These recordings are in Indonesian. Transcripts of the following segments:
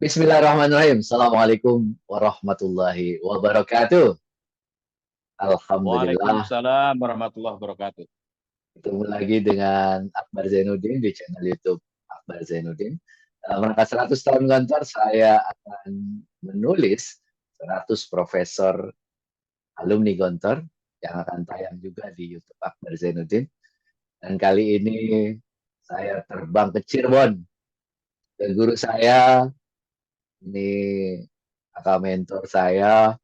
Bismillahirrahmanirrahim. Assalamualaikum warahmatullahi wabarakatuh. Alhamdulillah, Waalaikumsalam warahmatullahi wabarakatuh. ketemu lagi dengan Akbar Zainuddin di channel YouTube Akbar Zainuddin. Dalam rangka 100 tahun kantor, saya akan menulis 100 profesor alumni Gontor yang akan tayang juga di YouTube Akbar Zainuddin. Dan kali ini saya terbang ke Cirebon, ke guru saya, ini kakak mentor saya,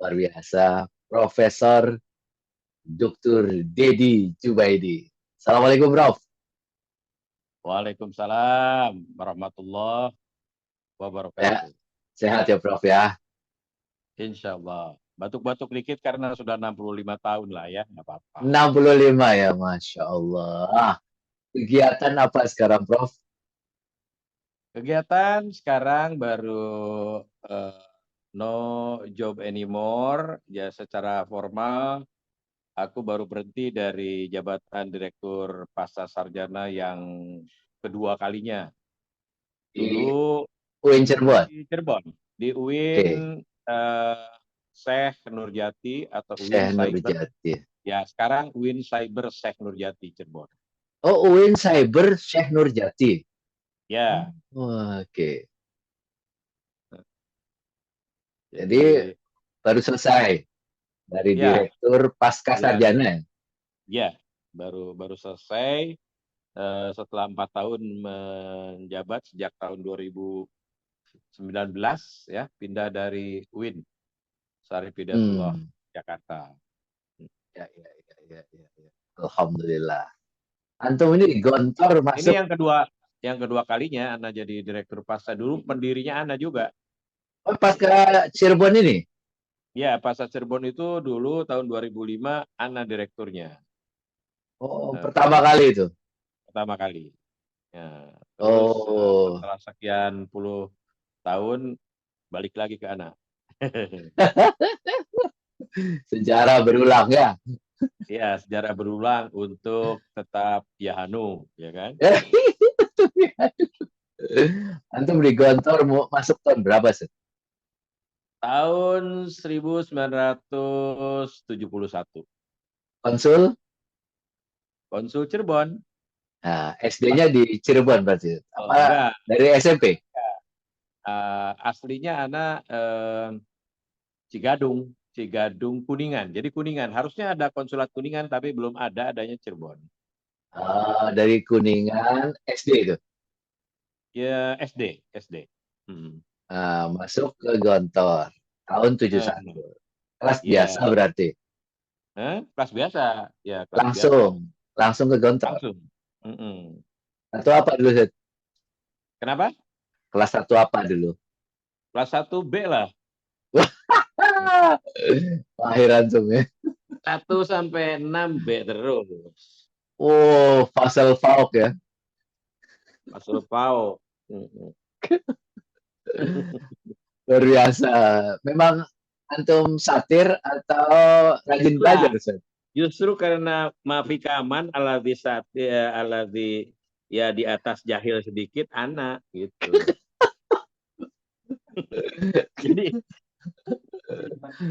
luar biasa, Profesor Dr. Dedi Jubaidi. Assalamualaikum, Prof. Waalaikumsalam warahmatullahi Ya, wabarakatuh. sehat ya, Prof ya. Insya Allah. Batuk-batuk dikit karena sudah 65 tahun lah ya, nggak apa-apa. 65 ya, Masya Allah. Kegiatan apa sekarang, Prof? Kegiatan sekarang baru eh, no job anymore. Ya secara formal, aku baru berhenti dari jabatan Direktur Pasca Sarjana yang kedua kalinya. Di Dulu UIN di Cirebon. Cirebon, di UIN Oke, eh, Syekh Nurjati atau UIN Syekh Cyber. Nurjati. Ya, sekarang UIN Cyber Syekh Nurjati Cirebon. Oh, UIN Cyber Syekh Nurjati. Ya, Oke, jadi jadi baru selesai dari ya, Direktur Pasca ya, Sarjana. ya, baru baru selesai setelah 4 tahun menjabat sejak tahun 2019 ya, pindah dari UIN Syarif Hidayatullah Hmm, Jakarta. ya. Alhamdulillah. Antum ini Gontor Ini masuk. yang kedua kalinya Ana jadi direktur pasca. Dulu pendirinya Ana juga. Oh, pasca Cirebon ini. Ya, Pasar Cirebon itu dulu tahun 2005 Ana direkturnya. Oh, Eh, pertama kali itu. Pertama kali. Ya, terus Oh, setelah sekian puluh tahun balik lagi ke Ana. sejarah berulang ya. Ya, sejarah berulang untuk tetap Yahanu, ya kan? Antum di Gontor mau masuk tahun berapa sih? Tahun 1971. Konsul? Konsul Cirebon. Nah, SD-nya di Cirebon berarti. Oh, Apa enggak. dari SMP? Aslinya Ana Cigadung, Cigadung Kuningan. Jadi Kuningan harusnya ada konsulat Kuningan tapi belum ada, adanya Cirebon. Ah, dari Kuningan SD itu. Ya SD, SD. Hmm. Ah, masuk ke Gontor tahun 71. Eh, Kelas biasa ya, berarti. kelas biasa, ya kelas biasa, Langsung ke Gontor. langsung. Mm-mm. Atau apa dulu, Seth? Kenapa? Kelas satu apa dulu? Kelas 1 B lah. Lahir antum ya. 1 sampai 6 B terus. Oh, Fasel Fauk ya. Masuk PAU. Mm-mm. Luar biasa. Memang antum satir atau rajin belajar, Lah, Ustaz? justru karena mafikaman aladhi ya di atas jahil sedikit anak gitu.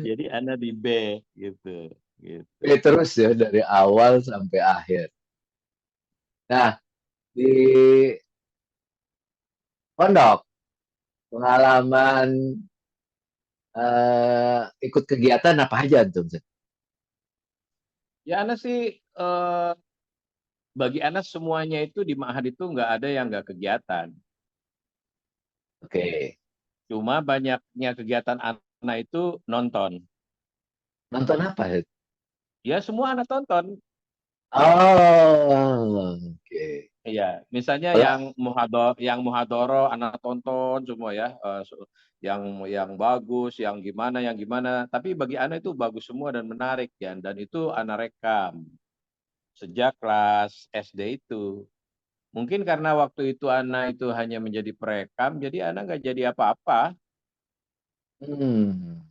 Jadi anak di B gitu. Gitu. Terus ya dari awal sampai akhir. Nah, di pondok pengalaman ikut kegiatan apa aja antum, Ustaz? Ya anak sih bagi anak semuanya itu di Ma'had itu nggak ada yang nggak kegiatan. Oke. Cuma banyaknya kegiatan anak itu nonton. Nonton apa, Ustaz? Ya semua anak tonton. Oh, oke. Iya, misalnya Kalau yang muhadoro anak tonton semua ya, yang bagus, yang gimana. Tapi bagi anak itu bagus semua dan menarik ya, dan itu anak rekam sejak kelas SD itu. Mungkin karena waktu itu anak itu hanya menjadi perekam, jadi anak nggak jadi apa-apa. hmm,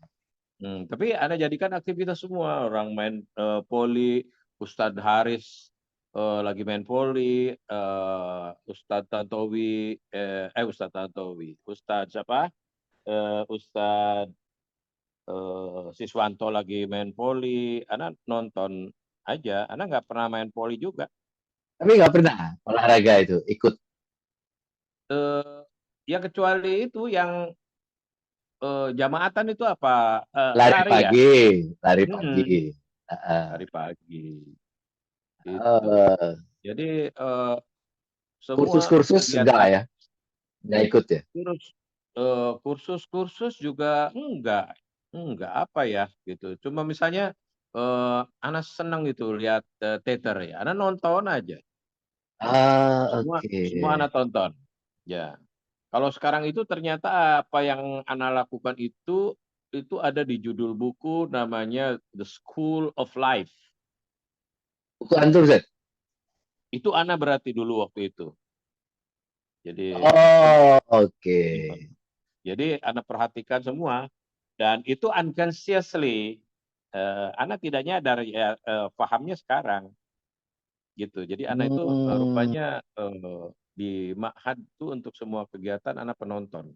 Tapi anak jadikan aktivitas semua, orang main poli, Ustadz Haris lagi main voli, Ustadz Tantowi, Ustadz Tantowi, Ustadz siapa? Ustadz Siswanto lagi main voli, anak nonton aja, anak nggak pernah main voli juga. Tapi nggak pernah olahraga itu ikut Eh, ya kecuali itu yang jamaatan itu apa? lari Lari ya? pagi, lari pagi. Mm-mm. Heeh. Lari pagi. Itu. Eh, Jadi semua kursus-kursus enggak kegiatan ya? Nggak ikut ya? kursus kursus-kursus juga enggak apa ya gitu. Cuma misalnya anak senang gitu lihat teater ya, anak nonton aja. Ah, Semua oke. semua anak tonton. Ya. Kalau sekarang itu ternyata apa yang anak lakukan itu ada di judul buku namanya The School of Life. Buku antum, Zed? Itu anak berarti dulu waktu itu. Jadi Oh, oke. jadi anak perhatikan semua dan itu unconsciously anak tidak nyadar ya pahamnya sekarang gitu. Jadi anak itu Hmm, rupanya di Ma'had itu untuk semua kegiatan anak penonton.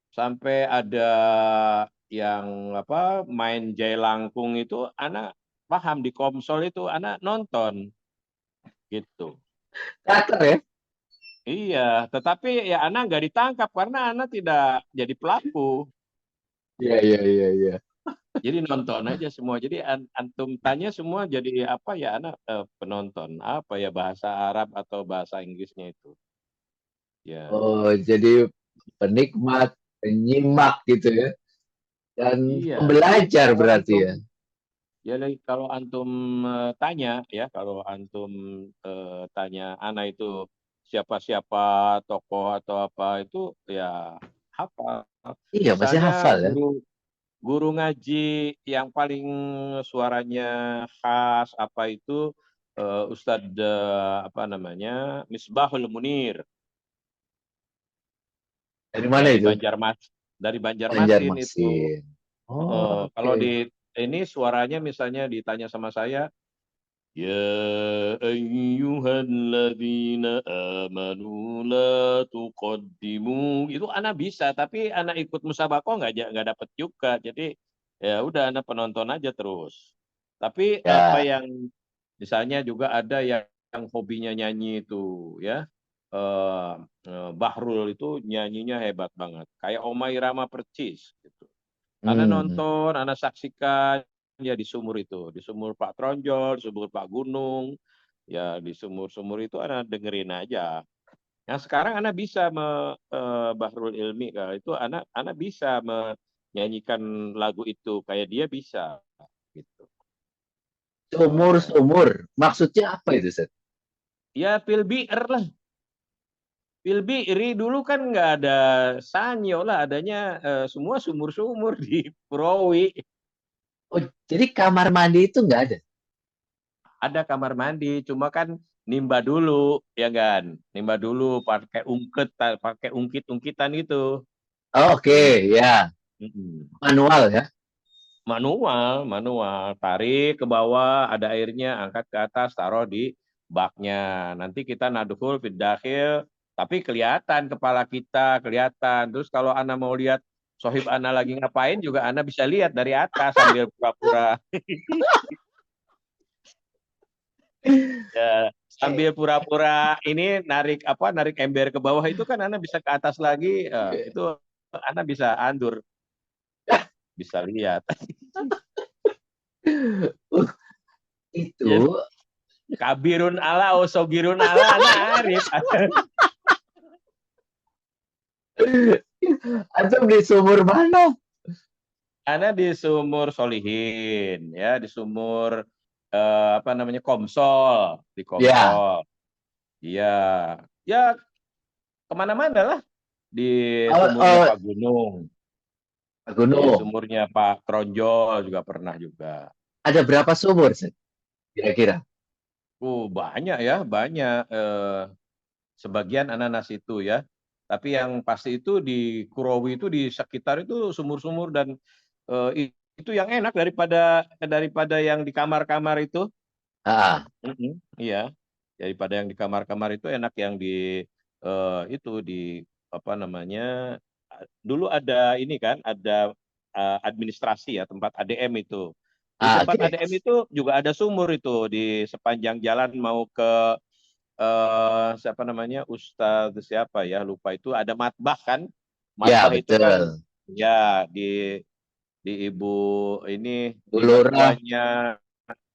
Sampai ada yang apa main jailangkung itu anak paham di Komsol itu anak nonton gitu. teater ya? Iya, tetapi ya anak nggak ditangkap karena anak tidak jadi pelaku. Iya, iya, iya, iya. Jadi nonton aja semua. Jadi antum tanya semua jadi apa ya anak penonton. Apa ya bahasa Arab atau bahasa Inggrisnya itu. Ya. Oh, jadi penikmat, penyimak gitu ya. Dan Iya, jadi pembelajar kalau berarti antum ya. kalau antum tanya ya, kalau antum tanya anak itu siapa-siapa tokoh atau apa itu ya hafal. Iya, masih Misalnya hafal ya. guru guru ngaji yang paling suaranya khas apa itu Ustadz apa namanya Misbahul Munir Dari mana dari itu? Banjarmasin itu. Banjarmasin. Oh, Kalau oke. di ini suaranya misalnya ditanya sama saya, ya ayyuhalladzina amanu la tuqaddimu. Itu anak bisa, tapi anak ikut musabaqah nggak dapat juga. Jadi ya udah anak penonton aja terus. Tapi apa Ya. yang misalnya juga ada yang hobinya nyanyi itu ya. eh, Bahrul itu nyanyinya hebat banget. Kayak Omai Rama percis gitu. Anak Hmm. nonton, anak saksikan ya di sumur itu, di sumur Pak Tronjol, di sumur Pak Gunung, ya di sumur-sumur itu anak dengerin aja. Nah sekarang anak bisa Bahrul Ilmi kalau itu anak bisa menyanyikan lagu itu kayak dia bisa gitu. Eh, Sumur-sumur. Maksudnya apa itu, Set? ya pil bi'r lah. Pil bi'ri dulu kan nggak ada sanyo lah, adanya semua sumur-sumur di Purawi. Oh, jadi kamar mandi itu nggak ada? Ada kamar mandi, cuma kan nimba dulu, ya kan? Nimba dulu pakai ungkit-ungkitan itu. Oh, oke, ya. Mm-mm. Manual ya. Manual, manual. Tarik ke bawah, ada airnya, angkat ke atas, taruh di baknya. Nanti kita nadhul fidakhil, tapi kelihatan kepala kita, kelihatan. Terus kalau Ana mau lihat sohib Ana lagi ngapain juga Ana bisa lihat dari atas sambil pura-pura. Ya, Eh, sambil pura-pura ini narik ember ke bawah itu kan Anda bisa ke atas lagi itu Anda bisa andur bisa lihat. uh, Jadi itu kabirun ala osogirun ala Anda arif. atau di sumur mana? Anda di sumur Solihin ya di sumur apa namanya Komsol di Ya, Komsol. Iya ya kemana-mana lah di oh, sumurnya oh, Pak Gunung di gunung. sumurnya Pak Tronjol juga pernah juga. Ada berapa sumur, Set? Kira-kira? Banyak ya, banyak. Sebagian ananas itu ya. Tapi yang pasti itu di Kurawi itu di sekitar itu sumur-sumur dan itu yang enak daripada daripada yang di kamar-kamar itu. Ah, Mm-mm, iya. Daripada yang di kamar-kamar itu enak yang di itu di apa namanya? Dulu ada ini kan, ada administrasi ya, tempat ADM itu. Di tempat Oke. ADM itu juga ada sumur itu di sepanjang jalan mau ke siapa namanya, Ustadz siapa ya lupa, itu ada matbah kan, Ya, matbah itu kan betul. ya di ibu ini, di Bulurah mertuanya,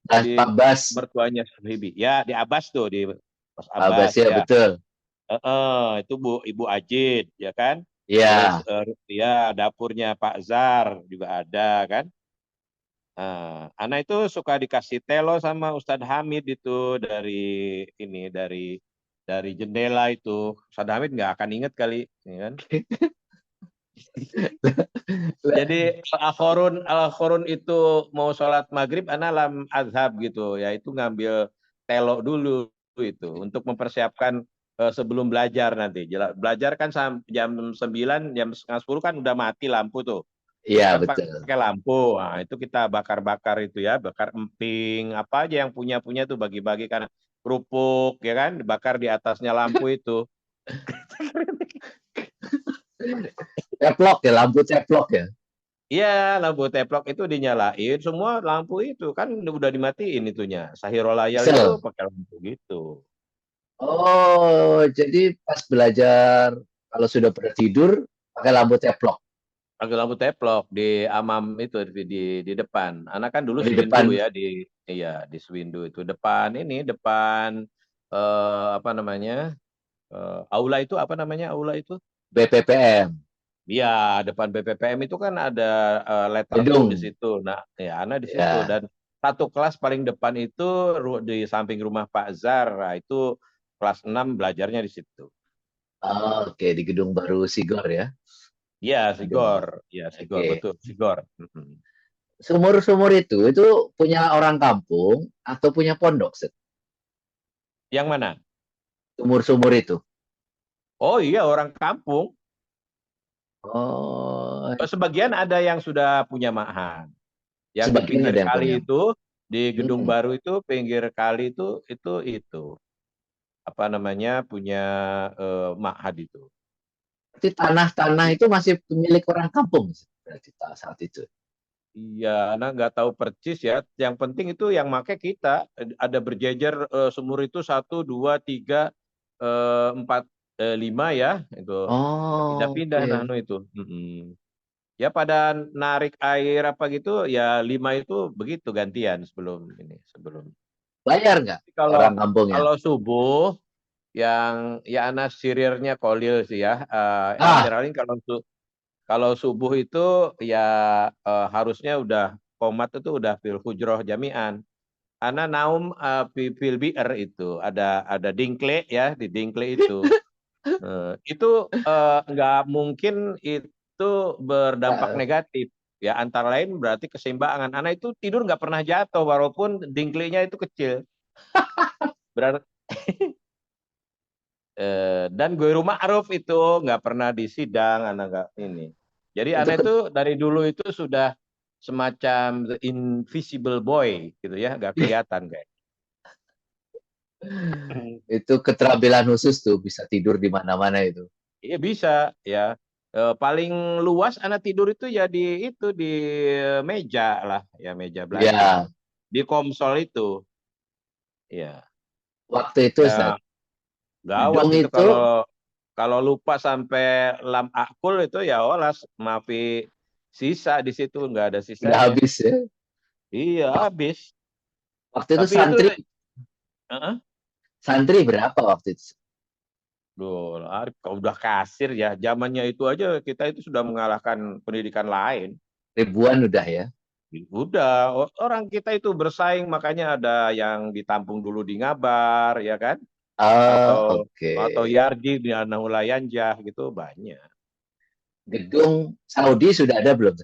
dan di Pak Bas. mertuanya Habibie ya, di Abbas tuh, di Mas Pak Abbas Bas ya, ya. betul. Itu Ibu Ajid ya kan, terus Ya. ya dapurnya Pak Zar juga ada kan. Anak itu suka dikasih telo sama Ustadz Hamid itu dari ini dari jendela itu. Ustadz Hamid nggak akan inget kali, ya kan? Jadi Al-Khorun itu mau sholat maghrib, anak lam azhab gitu, yaitu ngambil telo dulu itu untuk mempersiapkan sebelum belajar nanti. Belajar kan jam 9, jam setengah 10 kan udah mati lampu tuh. Itu Iya, kan betul. pakai lampu. Nah, itu kita bakar-bakar itu ya, bakar emping, apa aja yang punya-punya tuh bagi-bagi kan, kerupuk ya kan, dibakar di atasnya lampu itu. Ceplok ya, lampu ceplok ya. Iya, lampu teplok itu dinyalain, semua lampu itu kan udah dimatiin itunya. Sahiro Layal itu Kesel. pakai lampu gitu. Oh, jadi pas belajar kalau sudah pada tidur pakai lampu ceplok. Pakai lampu teplok di Amam itu di depan. Anak kan dulu Oh, di Swindu depan ya, iya di Swindu itu depan ini, depan apa namanya? Aula itu apa namanya, aula itu? BPPM. Iya, depan BPPM itu kan ada letter U di Gedung. situ. Nah, ya anak di situ, Ya. dan satu kelas paling depan itu di samping rumah Pak Zar. Nah, itu kelas 6 belajarnya di situ. Oh, oke, di gedung baru Sigor ya. Iya, Gedung. Sigor. Iya, Sigor Oke. betul, Sigor. Mm-mm. Sumur-sumur itu punya orang kampung atau punya pondok, Set? Yang mana? Sumur-sumur itu. Oh iya, orang kampung. Oh, Sebagian ada yang sudah punya mahan. Yang di sebagian pinggir ada yang punya. kali itu, di gedung Hmm. baru itu, pinggir kali itu apa namanya, punya ma'had itu. Berarti tanah-tanah itu masih milik orang kampung berarti saat itu. Iya, anak nggak tahu persis ya. Yang penting itu yang make kita ada berjejer sumur itu satu, dua, tiga, empat, lima ya itu. Oh, Pindah-pindah nah oke. anu itu. Mm-mm. Ya pada narik air apa gitu ya, lima itu begitu gantian sebelum ini sebelum. Bayar nggak Tapi kalau orang kampungnya? kalau subuh yang ya anak sirirnya kolil sih ya. Ah, Antara lain kalau subuh itu ya harusnya udah komat itu udah fil hujroh jami'an. Ana naum fil bi'r itu ada dingkle ya, di dingkle itu. Itu nggak mungkin itu berdampak ya, negatif. Ya antara lain berarti keseimbangan. Anak itu tidur nggak pernah jatuh walaupun dingklenya itu kecil. Berarti dan gue rumah Aruf itu nggak pernah di sidang, anak nggak ini. Jadi itu anak itu dari dulu itu sudah semacam the invisible boy gitu ya, nggak kelihatan kayak. itu keterampilan khusus tuh bisa tidur di mana-mana itu. Iya bisa ya. Paling luas anak tidur itu ya di itu di meja lah ya, meja belajar Ya, di komsol itu. Ya, waktu itu Ustaz, ya gawat gedung itu itu kalau kalau lupa sampai lam akul itu ya olas maafi sisa di situ nggak ada udah sisanya. habis ya. Iya Wak- habis. Waktu itu Tapi itu santri Heeh. santri berapa waktu itu? Duh, Arif, kau udah kasir ya. Zamannya itu aja kita itu sudah mengalahkan pendidikan lain. Ribuan udah ya. Udah, orang kita itu bersaing, makanya ada yang ditampung dulu di Ngabar, ya kan? Ah, Atau oke. Yargi di Nahulayanjah gitu banyak. Gedung Saudi sudah ada belum?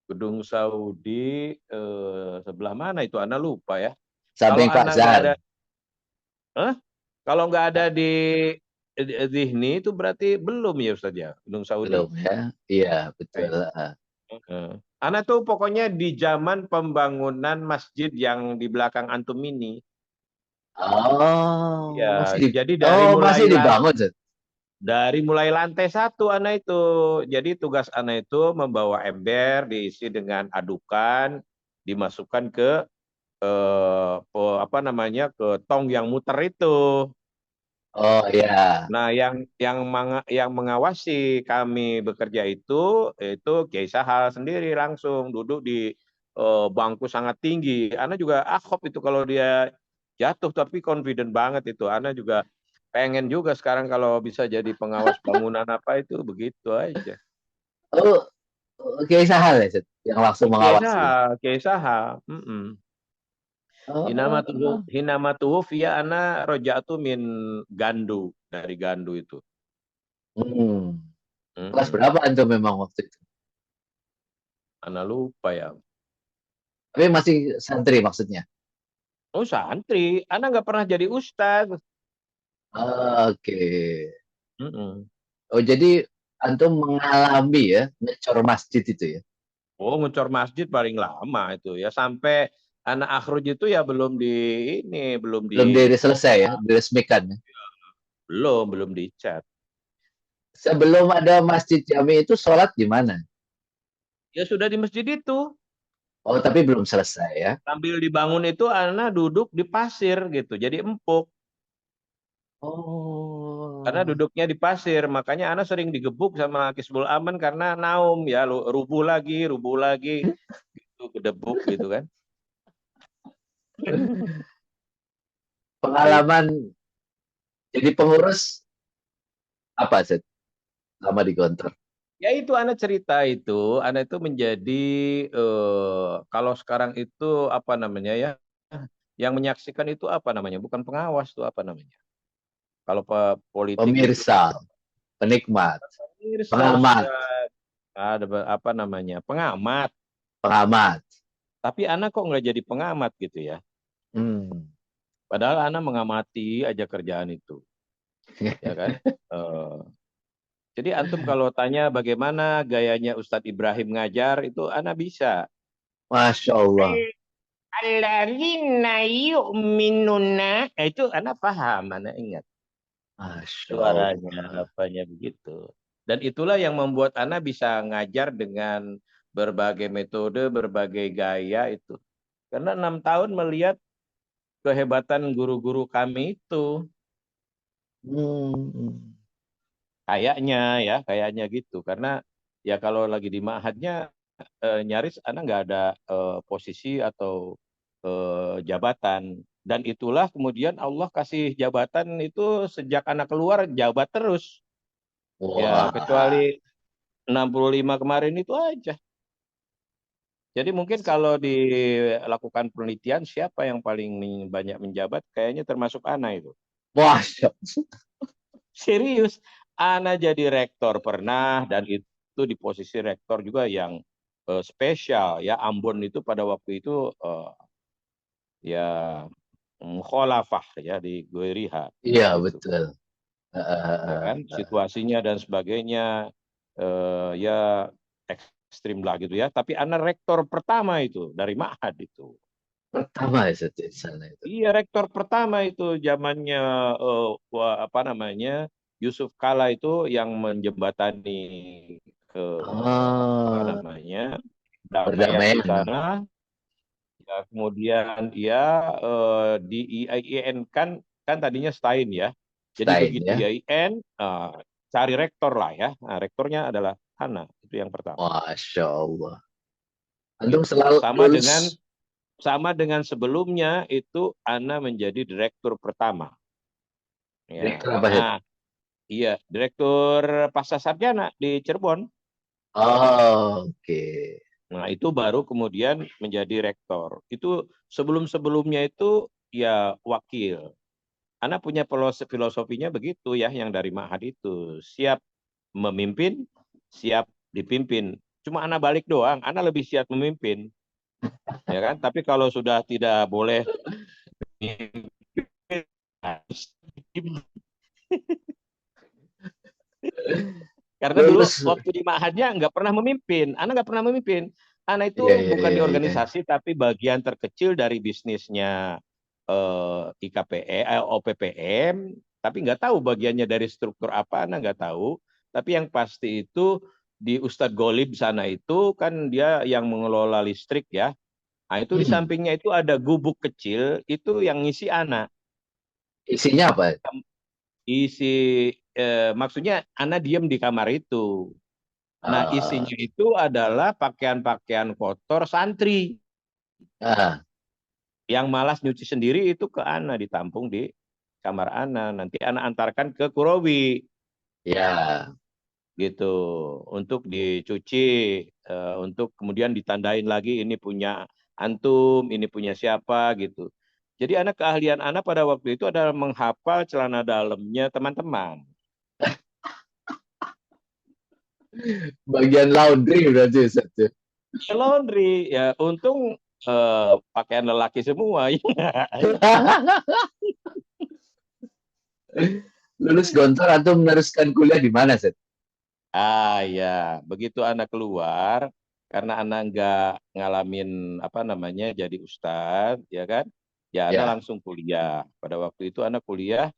Gedung Saudi sebelah mana itu? Ana lupa ya. Kalau Samping Pak anak nggak Zar. ada, eh? Kalau nggak ada di Zihni itu berarti belum ya Ustaz ya, Gedung Saudi. Belum ya. Iya, betul. Heeh. Anak tuh pokoknya di zaman pembangunan masjid yang di belakang antum ini. Oh, Ya, jadi masih dibangun, Zat? dari mulai lantai satu anak itu. Jadi tugas anak itu membawa ember diisi dengan adukan, dimasukkan ke apa namanya, ke tong yang muter itu. Oh ya. Nah, yang mengawasi kami bekerja itu Kiai Sahal sendiri langsung duduk di bangku sangat tinggi. Ana juga ahop itu kalau dia jatuh, tapi confident banget itu. Ana juga pengen juga sekarang kalau bisa jadi pengawas bangunan apa itu begitu aja. Oh, Kiai Sahal ya, Zat, yang langsung Kiai mengawasi. Sahal, Kiai Sahal. Oh, Hinamatuhu via ana roja'atu min Gandu, dari Gandu itu. hmm. Kelas Mm-mm. berapa antum memang waktu itu? Ana lupa ya. Tapi masih santri maksudnya. Oh santri, Ana nggak pernah jadi ustadz. Oke. Mm-mm. Oh, jadi antum mengalami ya ngecor masjid itu ya. Oh ngecor masjid paling lama itu ya, sampai anak akhruj itu ya belum Belum selesai ya, dibongkar, diresmikan ya. belum dicat. Sebelum ada masjid jami itu sholat di mana? Ya sudah di masjid itu, Oh, tapi belum selesai ya. sambil dibangun itu Ana duduk di pasir gitu, jadi empuk. Karena Oh. duduknya di pasir, makanya Ana sering digebuk sama Kisbul Aman karena naum ya, rubuh lagi, gitu, gedebuk gitu kan. Pengalaman jadi pengurus apa sih lama di Gontor? Ya itu anak cerita itu, anak itu menjadi kalau sekarang itu apa namanya ya, yang menyaksikan itu apa namanya, bukan pengawas tuh apa namanya. Kalau politik itu Pemirsa, penikmat, pemirsa pengamat, Ustaz, ada apa namanya, pengamat. pengamat. Tapi anak kok nggak jadi pengamat gitu ya. Hmm. Padahal anak mengamati aja kerjaan itu, ya kan. Eh, jadi antum kalau tanya bagaimana gayanya Ustadz Ibrahim ngajar itu anak bisa. Masya Allah. Alladzina yu'minuna. Itu anak paham, anak ingat Masya suaranya, Allah. apanya begitu. Dan itulah yang membuat anak bisa ngajar dengan berbagai metode, berbagai gaya itu. Karena 6 tahun melihat kehebatan guru-guru kami itu. Hmm. Kayaknya gitu. Karena ya kalau lagi di ma'hadnya nyaris anak nggak ada posisi atau jabatan. Dan itulah kemudian Allah kasih jabatan itu sejak anak keluar jabat terus. Ya Wah. kecuali 65 kemarin itu aja. Jadi mungkin kalau dilakukan penelitian siapa yang paling banyak menjabat, kayaknya termasuk Ana itu. Masya Serius, Ana jadi rektor pernah, dan itu di posisi rektor juga yang spesial ya. Ambon itu pada waktu itu ya mukhalafah ya di Goiriha Iya, gitu, betul. ya kan, situasinya dan sebagainya ya ekstrim lah gitu ya. Tapi anak rektor pertama itu dari Ma'had itu. Pertama ya Seth, di sana itu. Iya rektor pertama itu zamannya apa namanya, Yusuf Kala itu yang menjembatani apa Oh, namanya, damaian di perdamaian. sana. Ya, kemudian dia di IAIN kan, tadinya Stein ya. Jadi Stein begitu ya. IAIN cari rektor lah ya. Nah, rektornya adalah Hana, itu yang pertama. Masya Allah. Antum Gitu. selalu lulus. Sama dengan sebelumnya itu Ana menjadi direktur pertama. Ya. Direktur apa Seth? Nah, iya, direktur Pasca Sarjana di Cirebon. Oh, oke. Nah, itu baru kemudian menjadi rektor. Itu sebelum-sebelumnya itu ya wakil. Anak punya filosofinya begitu ya, yang dari Ma'had itu. Siap memimpin, siap dipimpin. Cuma anak balik doang, anak lebih siap memimpin. Ya kan? Tapi kalau sudah tidak boleh memimpin, karena dulu Lulus. waktu di Ma'hadnya nggak pernah memimpin. Anak nggak pernah memimpin. Anak Iya, itu iya, bukan iya, di iya. organisasi, tapi bagian terkecil dari bisnisnya. OPPM, tapi nggak tahu bagiannya dari struktur apa, Ana nggak tahu. Tapi yang pasti itu di Ustadz Golib sana itu kan dia yang mengelola listrik ya. Nah, itu di Hmm. sampingnya itu ada gubuk kecil, itu yang ngisi Ana. Isinya apa? Isi maksudnya Ana diem di kamar itu. Nah, Ah, isinya itu adalah pakaian-pakaian kotor santri ah, yang malas nyuci sendiri itu ke Ana ditampung di kamar Ana. Nanti Ana antarkan ke Kurawi ya. gitu untuk dicuci, untuk kemudian ditandain lagi ini punya antum, ini punya siapa gitu. Jadi anak keahlian anak pada waktu itu adalah menghafal celana dalamnya teman-teman. Bagian laundry berarti Ustaz, ya. Ya, laundry ya untung pakaian lelaki semua. Lulus Gontor atau meneruskan kuliah di mana, Set? Ya, begitu anak keluar, karena anak nggak ngalamin apa namanya jadi ustadz, ya kan? Ya, anak Ya. langsung kuliah. Pada waktu itu anak kuliah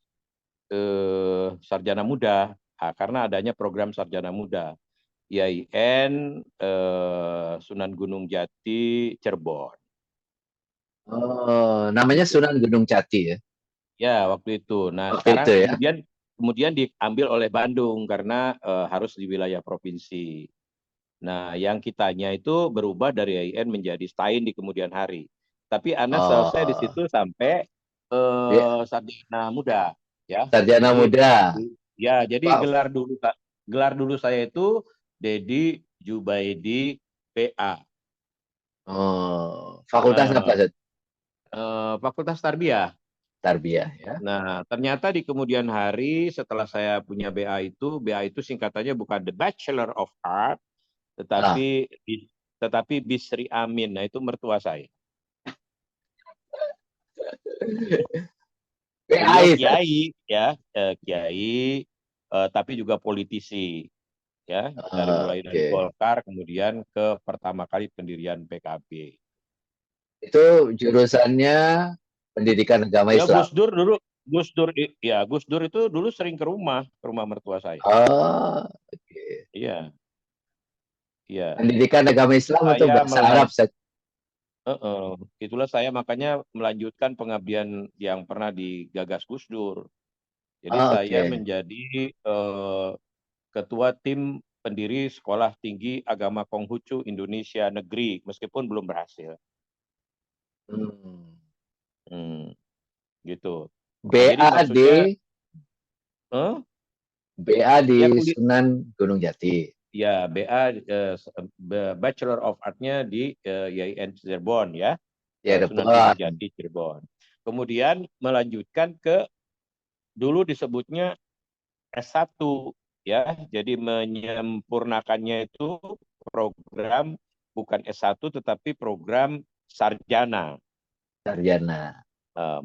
sarjana muda, karena adanya program sarjana muda, IAIN Sunan Gunung Jati Cirebon. Oh, namanya Gitu. Sunan Gunung Jati ya. Ya, waktu itu. Nah, Waktu itu sekarang ya. kemudian diambil oleh Bandung karena harus di wilayah provinsi. Nah, yang kitanya itu berubah dari AIN menjadi STAIN di kemudian hari. Tapi Anda selesai di Oh, situ sampai ya, sarjana muda, ya. sarjana Jadi muda. jadi Pak. gelar dulu saya itu Dedi Jubaidi PA. Oh, fakultas apa, Eh, Set? Fakultas Tarbiyah. Tarbiyah ya. Nah, ternyata di kemudian hari setelah saya punya BA itu singkatannya bukan the Bachelor of Art, Ah, tetapi Bisri Amin. Nah, itu mertua saya. Beliau PAI, Set. kiai ya, kiai, tapi juga politisi ya, dari Oke. Golkar kemudian ke pertama kali pendirian PKB. Itu jurusannya pendidikan agama Ya Islam. Gus Dur itu dulu sering ke rumah mertua saya. Oh, oke. Iya, iya. Pendidikan agama Islam atau Saya bahasa Arab, Set? itulah saya makanya melanjutkan pengabdian yang pernah digagas Gus Dur. Jadi Oh, saya oke. menjadi ketua tim pendiri Sekolah Tinggi Agama Konghucu Indonesia Negeri, meskipun belum berhasil. Hmm. Hmm, gitu. Nah, jadi BAD maksudnya, eh, BA di ya Sunan Gunung Jati. ya Bachelor of Art-nya di IAIN Cirebon ya, Ya, Sunan Gunung depan. Jati Cirebon. Kemudian melanjutkan ke dulu disebutnya S1 ya. Jadi menyempurnakannya itu program bukan S1 tetapi program sarjana. Sarjana.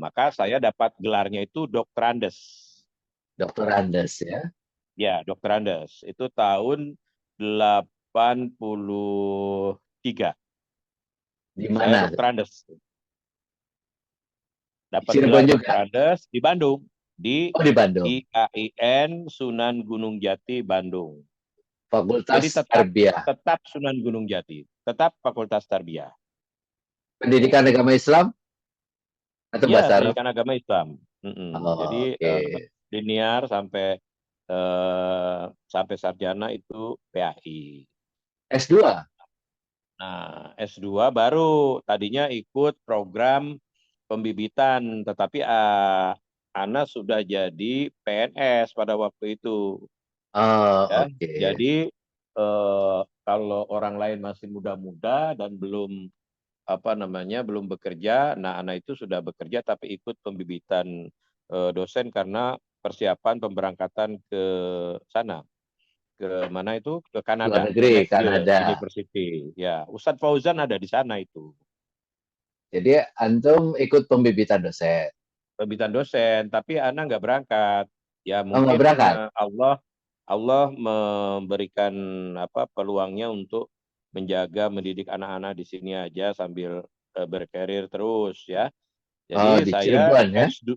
Maka saya dapat gelarnya itu Dokter Andes. Dokter Andes ya. Ya, Dokter Andes. Itu tahun 83. Di Saya mana? Dokter Andes. Di Dapat gelar Cirebon Dokter juga. Andes di Bandung. Di Oh, di Bandung. IAIN Sunan Gunung Jati, Bandung. Jadi Fakultas tetap Tarbiyah. tetap Sunan Gunung Jati. Tetap Fakultas Tarbiyah. Pendidikan agama Islam atau Ya, bahasa Arab? pendidikan agama Islam. Jadi Oh, oke. linear sampai sarjana itu PAI. S2. Nah, S2 baru tadinya ikut program pembibitan, tetapi Ana sudah jadi PNS pada waktu itu. Oh, Ya, oke. jadi kalau orang lain masih muda-muda dan belum bekerja. Nah, anak itu sudah bekerja tapi ikut pembibitan dosen karena persiapan pemberangkatan ke sana, ke mana itu, ke Luar Kanada, ke negeri, McGill Kanada. University. Ya, Ustadz Fauzan ada di sana itu, Jadi antum ikut pembibitan dosen. pembibitan dosen. Tapi anak nggak berangkat. Ya Oh, nggak mungkin berangkat? Allah memberikan apa peluangnya untuk menjaga mendidik anak-anak di sini aja sambil berkarir terus ya. Oh, Jadi di saya Cirebon ya. S2,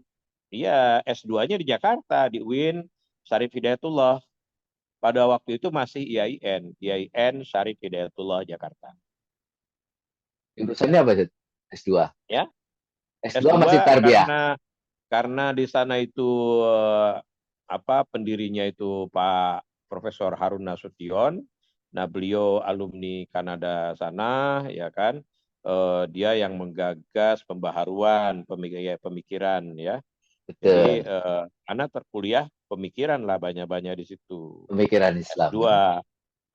iya S2-nya di Jakarta, di UIN Syarif Hidayatullah. Pada waktu itu masih IAIN Syarif Hidayatullah Jakarta. Jurusannya apa, Seth? S2. Ya, S2 masih S2 tarbiyah. karena di sana itu pendirinya itu Pak Profesor Harun Nasution. Nah, beliau alumni Kanada sana, ya kan. Dia yang menggagas pembaharuan pemikiran ya. Jadi Betul. anak terkuliah pemikiran lah banyak-banyak di situ. Pemikiran Islam ya. S2.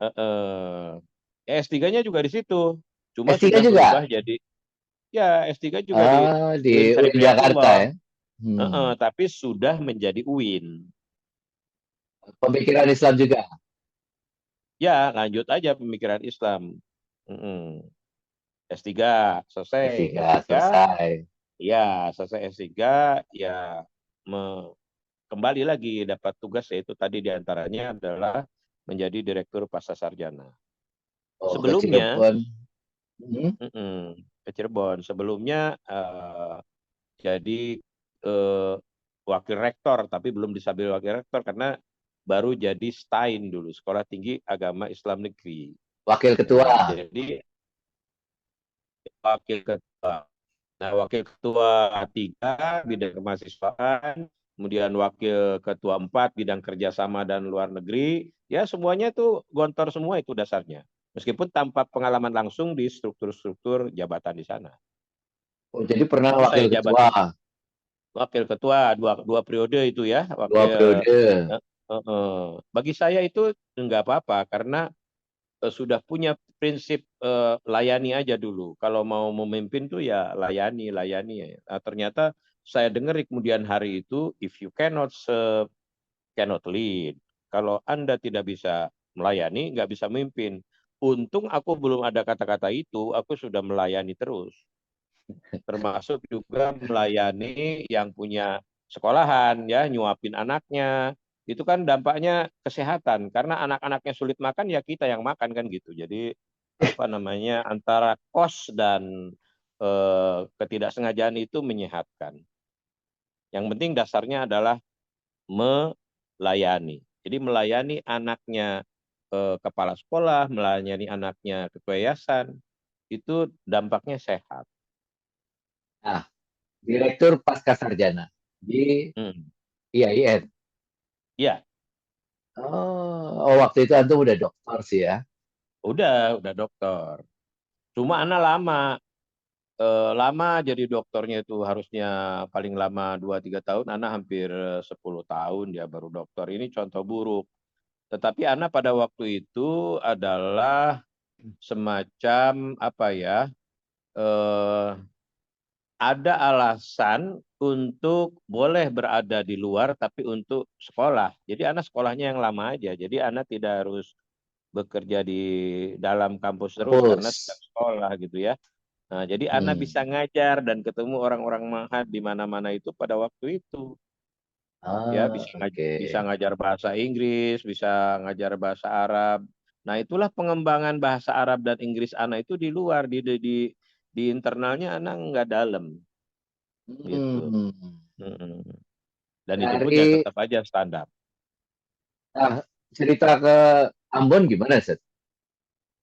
Eh, eh. S3-nya juga di situ. Cuma S3 sudah juga. berubah jadi ya S3 juga di Oh, di UIN Syarif UIN Jakarta Hidayatullah. ya. Hmm. Tapi sudah menjadi UIN. Pemikiran Islam juga. Ya, lanjut aja pemikiran Islam. S3 selesai. S3 S3, selesai. ya selesai S3, ya kembali lagi dapat tugas yaitu tadi diantaranya adalah menjadi Direktur Pasca Sarjana. Oh, ke Sebelumnya, Cirebon. Hmm. ke Cirebon. Sebelumnya jadi eh, wakil rektor, tapi belum disambil wakil rektor karena baru jadi STAIN dulu, Sekolah Tinggi Agama Islam Negeri. Wakil ketua. Jadi wakil ketua. Nah, wakil ketua 3 bidang kemahasiswaan, kemudian wakil ketua 4 bidang kerjasama dan luar negeri, ya semuanya tuh gontor semua itu dasarnya. Meskipun tanpa pengalaman langsung di struktur-struktur jabatan di sana. Oh, jadi pernah Itu wakil saya jabat ketua. wakil ketua dua periode itu ya, Dua wakil. periode. Bagi saya itu enggak apa-apa karena sudah punya prinsip layani aja dulu. Kalau mau memimpin tuh ya layani, layani ya. Nah, ternyata saya dengar di kemudian hari itu, if you cannot serve, cannot lead. Kalau Anda tidak bisa melayani, nggak bisa memimpin. Untung aku belum ada kata-kata itu, aku sudah melayani terus. Termasuk juga melayani yang punya sekolahan, ya, nyuapin anaknya. Itu kan dampaknya kesehatan, karena anak-anaknya sulit makan, ya kita yang makan kan gitu. Jadi apa namanya antara kos dan ketidaksengajaan itu menyehatkan. Yang penting dasarnya adalah melayani. Jadi melayani anaknya kepala sekolah, melayani anaknya ketua yayasan, itu dampaknya sehat. Nah, Direktur Pasca Sarjana di Hmm. IAIN. Ya, Oh, waktu itu antum udah doktor sih ya. udah dokter. Cuma anak lama jadi dokternya itu harusnya paling lama 2-3 tahun, anak hampir 10 tahun dia baru dokter. Ini contoh buruk. Tetapi anak pada waktu itu adalah semacam apa ya? Eh, ada alasan untuk boleh berada di luar tapi untuk sekolah. Jadi anak sekolahnya yang lama aja. Jadi anak tidak harus bekerja di dalam kampus terus karena sedang Kampus. sekolah gitu ya. Nah, jadi anak bisa Hmm. ngajar dan ketemu orang-orang mahat di mana-mana itu pada waktu itu. Ya, Ah, oke. bisa ngajar bahasa Inggris, bisa ngajar bahasa Arab. Nah, itulah pengembangan bahasa Arab dan Inggris anak itu di luar, di internalnya anak nggak dalam gitu. Hmm. Mm-mm. Dan itu pun ya Dari tetap aja standar. ah, cerita ke Ambon gimana, Set?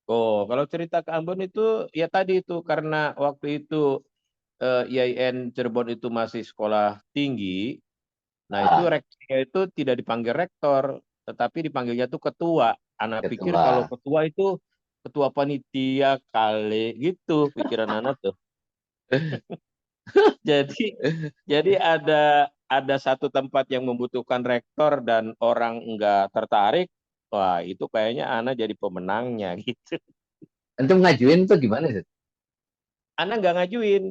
Oh, kalau cerita ke Ambon itu ya tadi itu karena waktu itu IAIN Cirebon itu masih sekolah tinggi. Nah, itu Ah, rektornya itu tidak dipanggil rektor, tetapi dipanggilnya tuh ketua. Anak pikir kalau ketua. ketua itu ketua panitia kali gitu pikiran anak tuh. Jadi ada satu tempat yang membutuhkan rektor dan orang enggak tertarik. Wah, itu kayaknya anak jadi pemenangnya gitu. Antum ngajuin tuh gimana, Set? Anak nggak ngajuin.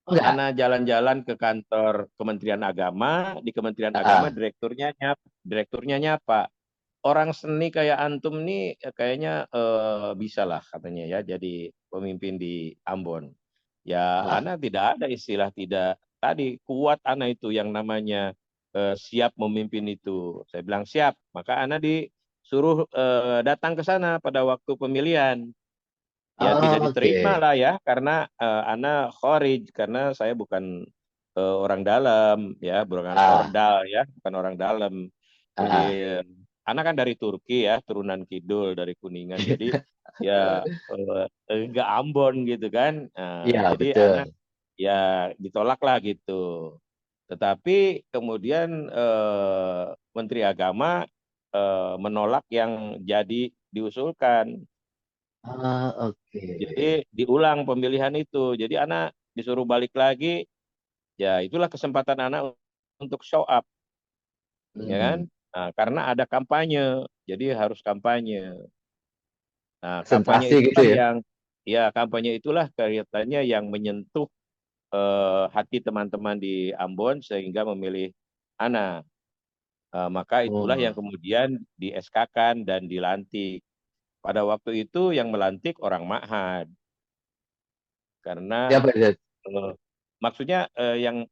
Enggak. Anak jalan-jalan ke kantor Kementerian Agama, di Kementerian Agama Ah, direkturnya nyapa. Orang seni kayak antum nih kayaknya bisa lah katanya ya jadi pemimpin di Ambon. Ya, ah. Ana tidak ada istilah tidak tadi kuat Ana itu yang namanya siap memimpin itu. Saya bilang siap, maka Ana disuruh datang ke sana pada waktu pemilihan. Ya tidak Oh, diterima oke. lah ya karena Ana kharij karena saya bukan orang dalam ya, bukan Ah, ordal ya, bukan orang dalam. Jadi ah. anak kan dari Turki ya, turunan kidul dari Kuningan. Jadi ya enggak Ambon gitu kan. Nah, Iya, jadi anak betul. ya ditolak lah gitu. Tetapi kemudian Menteri Agama menolak yang jadi diusulkan. Ah, oke. Jadi diulang pemilihan itu. Jadi anak disuruh balik lagi, ya itulah kesempatan anak untuk show up, ya kan? Hmm. Nah, karena ada kampanye, jadi harus kampanye. Nah, kampanye Presentasi gitu itulah ya. yang, ya kampanye itulah kelihatannya yang menyentuh hati teman-teman di Ambon sehingga memilih Ana. Maka itulah yang Oh. kemudian di SK-kan dan dilantik. Pada waktu itu yang melantik orang Ma'had, karena Siapa itu? eh, maksudnya yang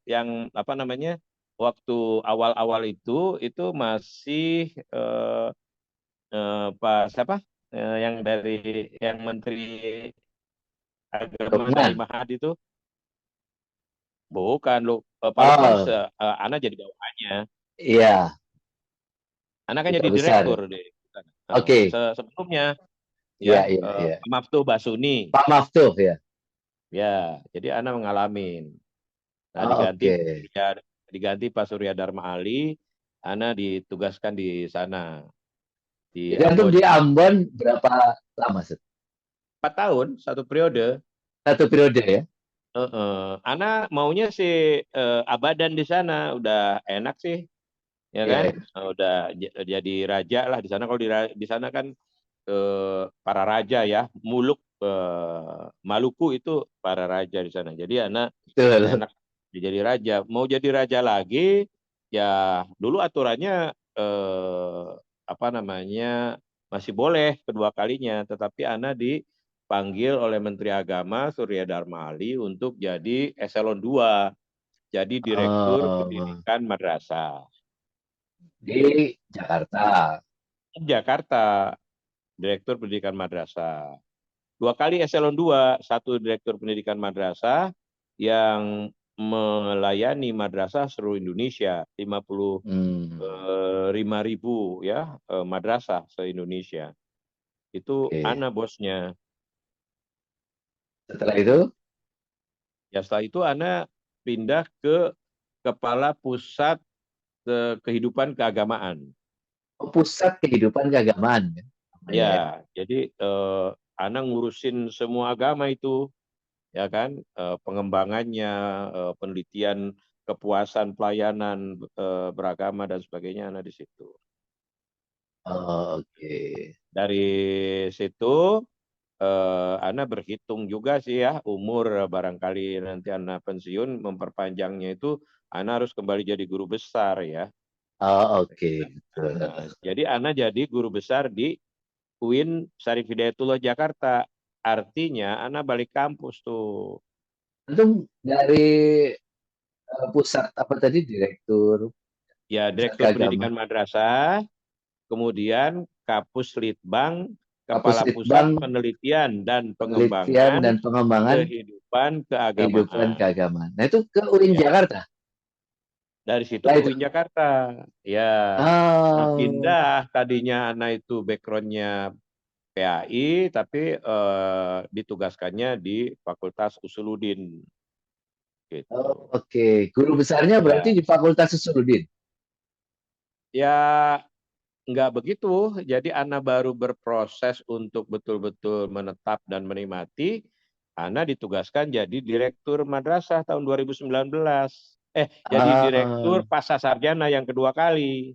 apa namanya, waktu awal-awal itu masih eh, Pak siapa, yang dari yang Menteri Agama dari Lukman. Mahad itu, bukan lu, Pak Lukman Oh, Ana jadi bawahannya, iya. Ana kan Duta jadi besar. direktur deh. Oke. Sebelumnya ya, Iya, iya, iya. Pak Maftuh Basuni Pak Maftuh ya. ya, jadi Ana mengalamin. Nah, Oh, oke. ya, diganti Pak Surya Dharma Ali, Ana ditugaskan di sana, di Jadi antum Ambon. di Ambon berapa lama, Set? 4 tahun, satu periode. Satu periode ya? Ana maunya sih abadan di sana, udah enak sih, ya Iya, kan? iya. Udah jadi raja lah di sana. Kalau di sana kan para raja ya, muluk Maluku itu para raja di sana. Jadi Ana Betul. enak jadi raja. Mau jadi raja lagi, ya dulu aturannya eh, apa namanya, masih boleh kedua kalinya, tetapi Ana dipanggil oleh Menteri Agama Surya Dharma Ali untuk jadi eselon 2, jadi Direktur Oh, Pendidikan Madrasah di Jakarta. Jakarta, Direktur Pendidikan Madrasah. 2 kali eselon 2, satu Direktur Pendidikan Madrasah yang melayani madrasah seluruh Indonesia, 50 Hmm, 5.000 ya, madrasah se-Indonesia. Itu oke. Ana bosnya. Setelah itu, Ya setelah itu Ana pindah ke Kepala Pusat Kehidupan Keagamaan. pusat kehidupan keagamaan ya, namanya ya. Ya, jadi Ana ngurusin semua agama itu, ya kan, pengembangannya, penelitian, kepuasan pelayanan beragama dan sebagainya Ana di situ. Oh, oke. Dari situ Ana berhitung juga sih ya umur, barangkali nanti Ana pensiun memperpanjangnya itu Ana harus kembali jadi guru besar ya. Oh, oke. Betul. Nah, jadi Ana jadi guru besar di UIN Syarif Hidayatullah Jakarta. Artinya Ana balik kampus tuh. Antum dari pusat apa tadi? Direktur Ya, pusat Direktur keagamaan. Pendidikan Madrasah, kemudian Kapus Litbang, Kapus Kepala Pusat Litbang Penelitian dan penelitian Pengembangan dan pengembangan Kehidupan kehidupan Keagamaan. keagamaan. Nah, itu ke UIN Ya, Jakarta. dari situ Lah ke itu. UIN Jakarta. Ya, nah, Oh, pindah tadinya anak itu backgroundnya PAI, tapi ditugaskannya di Fakultas Usuluddin oh, gitu. oke. Guru besarnya berarti Ya, di Fakultas Usuluddin. ya nggak begitu. Jadi Ana baru berproses untuk betul-betul menetap dan menikmati. Ana ditugaskan jadi Direktur Madrasah tahun 2019. Jadi Ah, Direktur Pasca Sarjana yang kedua kali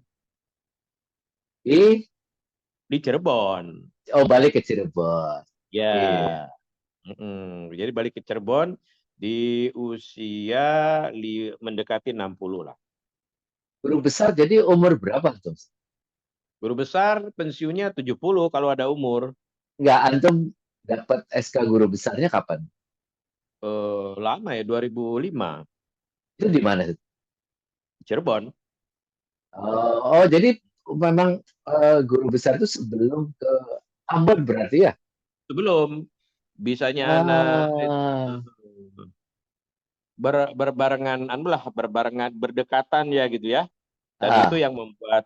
di di Cirebon. oh balik ke Cirebon. Iya. Ya, jadi balik ke Cirebon di usia mendekati 60 lah. Guru besar jadi umur berapa tuh? Guru besar pensiunnya 70 kalau ada umur. Nggak, antum dapat SK guru besarnya kapan? Lama ya, 2005, Itu di mana? Cirebon. Oh, oh, jadi memang guru besar itu sebelum ke Ambon berarti ya? Sebelum bisanya anak itu. Ah, berbarengan, berbarengan, berdekatan ya gitu ya. Dan itu Ah, yang membuat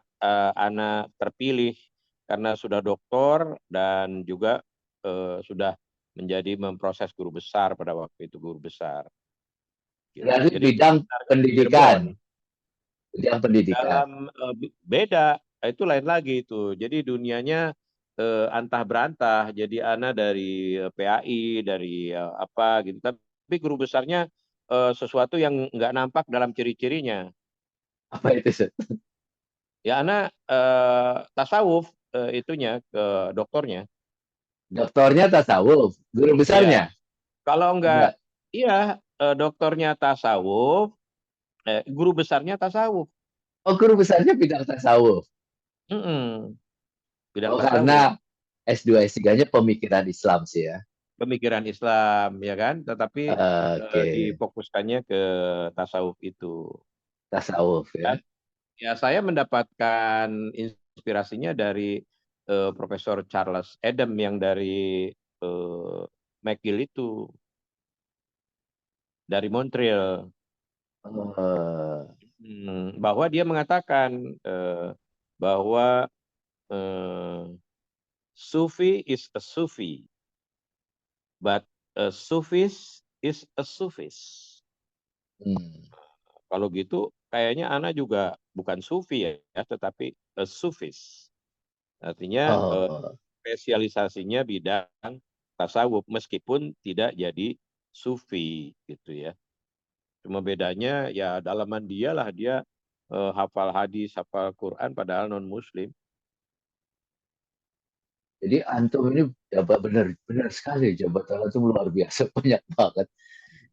Ana terpilih karena sudah doktor dan juga sudah menjadi memproses guru besar pada waktu itu, guru besar gitu. berarti Jadi bidang target pendidikan, Cirebon bidang pendidikan. dalam beda itu lain lagi itu. Jadi dunianya antah berantah. Jadi Ana dari PAI, dari apa gitu. Tapi guru besarnya sesuatu yang nggak nampak dalam ciri-cirinya. Apa itu, Set? Ya Ana tasawuf itunya ke doktornya. Doktornya tasawuf, guru Ya, besarnya kalau enggak, enggak. iya doktornya tasawuf, guru besarnya tasawuf. Oh, guru besarnya bidang tasawuf. Mm-mm, bidang Oh, tasawuf, karena S2 S3-nya pemikiran Islam sih ya. pemikiran Islam, ya kan? Tetapi Oke, difokuskannya ke tasawuf itu. tasawuf ya. Dan ya saya mendapatkan inspirasinya dari Profesor Charles Adam yang dari eh, McGill itu, dari Montreal. Oh, Bahwa dia mengatakan bahwa eh, Sufi is a Sufi, but a Sufis is a Sufis. hmm. Kalau gitu, kayaknya Ana juga bukan Sufi ya, tetapi a Sufis. Artinya Oh, spesialisasinya bidang tasawuf, meskipun tidak jadi Sufi gitu ya. Cuma bedanya ya dalaman dia lah, dia hafal hadis, hafal Quran, padahal non Muslim. jadi antum ini jabat benar sekali, jabatan antum luar biasa banyak banget.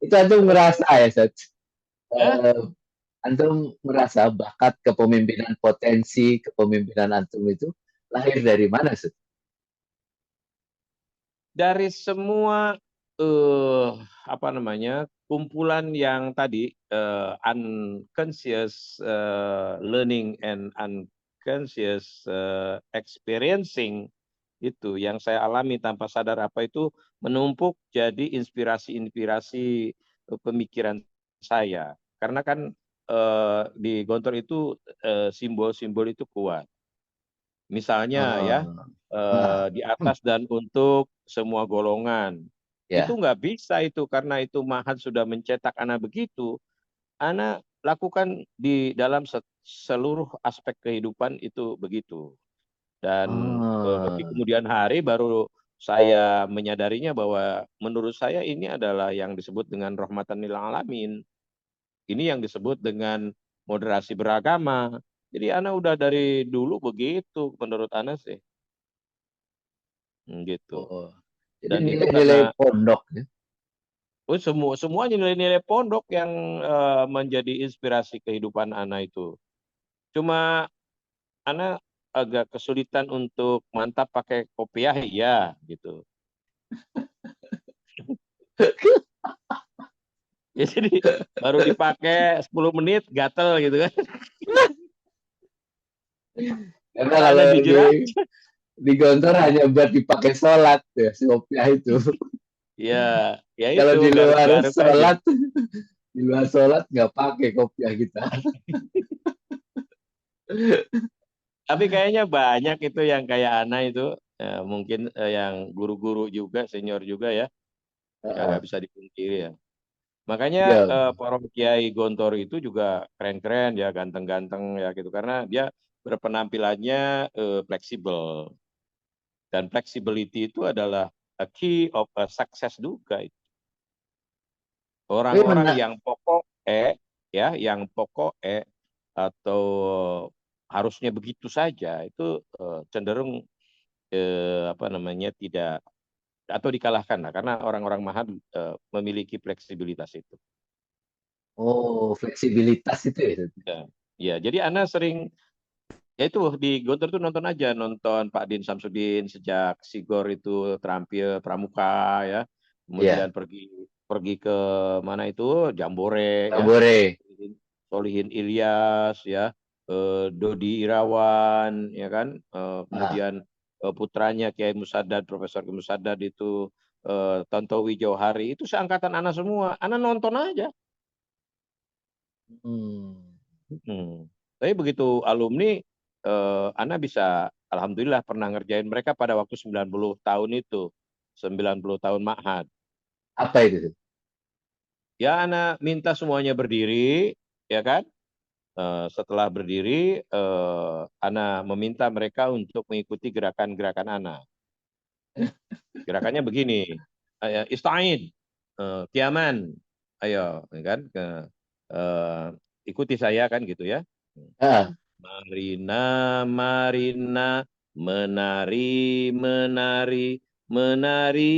Itu antum Apa ngerasa ya, Seth? ya? Eh, antum merasa bakat kepemimpinan, potensi kepemimpinan antum itu lahir dari mana, Seth? Dari semua eh apa namanya kumpulan yang tadi unconscious learning and unconscious experiencing itu yang saya alami tanpa sadar apa itu menumpuk jadi inspirasi-inspirasi pemikiran saya. Karena kan di Gontor itu simbol-simbol itu kuat. Misalnya ya, Oh, ah, di atas dan untuk semua golongan. Itu ya. nggak bisa itu, karena itu Mahat sudah mencetak anak begitu. Anak lakukan di dalam seluruh aspek kehidupan itu begitu. Dan di Oh, kemudian hari baru saya menyadarinya bahwa menurut saya ini adalah yang disebut dengan rahmatan lil alamin. Ini yang disebut dengan moderasi beragama. Jadi Ana udah dari dulu begitu menurut Ana sih. Gitu. oh. Jadi Dan itu nilai-nilai karena pondok ya. semuanya nilai-nilai pondok yang menjadi inspirasi kehidupan Ana itu. Cuma Ana agak kesulitan untuk mantap pakai kopiah ya gitu. Ya, jadi baru dipakai 10 menit gatel gitu kan. Karena Karena Ana kalau jujur aja. di Gontor hanya buat dipakai sholat ya, si kopiah itu. Ya, ya Kalau itu di luar garuk-garuk aja. sholat, di luar sholat nggak pakai kopiah kita. Tapi kayaknya banyak itu yang kayak Ana itu, mungkin yang guru-guru juga, senior juga ya, yang nggak bisa dipungkiri ya. Makanya Ya, para kiai Gontor itu juga keren-keren ya, ganteng-ganteng ya gitu, karena dia berpenampilannya fleksibel, dan flexibility itu adalah a key of a success juga. tapi Orang-orang yang pokok ya, yang pokok atau harusnya begitu saja itu cenderung apa namanya tidak atau dikalahkan lah, karena orang-orang mahal memiliki fleksibilitas itu. oh, fleksibilitas itu ya. Ya, ya, jadi Ana sering ya itu di Gontor tuh nonton aja, nonton Pak Din Samsudin sejak Sigor itu terampil Pramuka ya, kemudian Ya, pergi pergi ke mana itu Jambore ya, Tambore. Solihin Ilyas ya, Dodi Irawan ya kan, Ah, kemudian putranya Kiai Musaddad, Profesor Kiai Musaddad itu Tontowi Jauhari, itu seangkatan Ana semua. Ana nonton aja. Hmm. Hmm. Tapi begitu alumni, Ana bisa, alhamdulillah pernah ngerjain mereka pada waktu 90 tahun itu, 90 tahun Ma'had. Apa itu? Ya, Ana minta semuanya berdiri, ya kan? Setelah berdiri, Ana meminta mereka untuk mengikuti gerakan-gerakan Ana. Gerakannya begini, Ista'in, Kiaman, ayo, ya kan? Eh, ikuti saya kan gitu ya. Ah, Marina, Marina, menari, menari, menari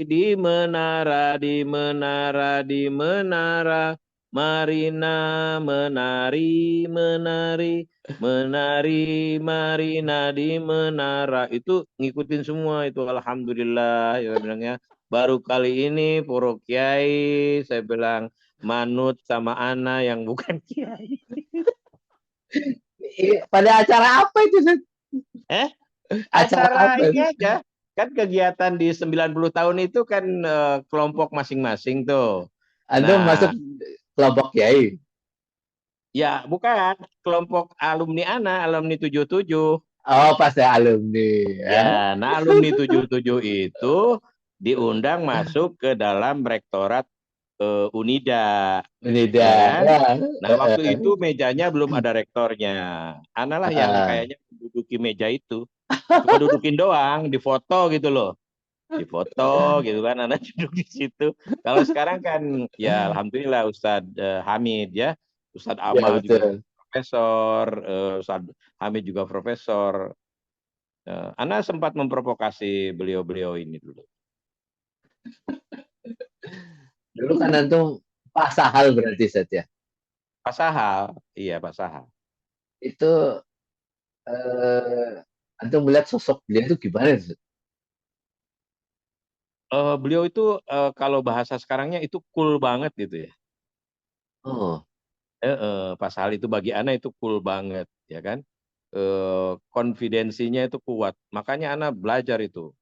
di menara, di menara, di menara. Marina, menari, menari, menari, Marina di menara. Itu ngikutin semua itu, alhamdulillah ya bilangnya. Baru kali ini Poro Kiai saya bilang manut sama Ana yang bukan Kiai. pada acara apa itu, Seth? Eh, Acara acara apa ini itu? aja. Kan kegiatan di 90 tahun itu kan kelompok masing-masing tuh. Anda masuk Nah, kelompok Kiai. ya bukan kelompok alumni ANA, alumni 77. Oh, pas ya alumni Ya, ya. nah alumni 77 itu diundang masuk ke dalam rektorat Unida, Unida ya kan? ya. Nah, waktu itu mejanya belum ada rektornya. Ana lah yang Ah, kayaknya menduduki meja itu. Cuma dudukin doang, difoto gitu loh. Difoto gitu kan, anak duduk di situ. Kalau sekarang kan ya alhamdulillah Ustadz Hamid ya, Ustadz ya Amal juga betul. profesor, Ustadz Hamid juga profesor. Ana sempat memprovokasi beliau-beliau ini dulu. Dulu kan antum Pak Sahal berarti Seth ya. Pak Sahal, iya Pak Sahal. Itu antum melihat sosok beliau itu gimana, Seth? Beliau itu kalau bahasa sekarangnya itu cool banget gitu ya. Oh, Pak Sahal itu bagi Ana itu cool banget ya kan. Konfidensinya itu kuat. Makanya Ana belajar itu.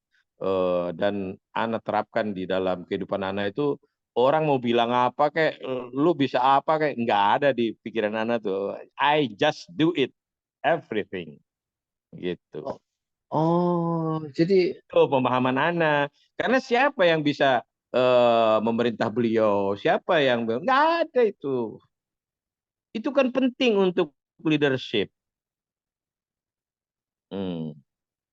Dan Ana terapkan di dalam kehidupan Ana itu, orang mau bilang apa kayak lu bisa apa kayak nggak ada di pikiran Ana tuh. I just do it everything gitu. oh, oh, jadi Itu pemahaman Ana. Karena siapa yang bisa memerintah beliau? Siapa yang nggak ada itu. Itu kan penting untuk leadership. Hmm.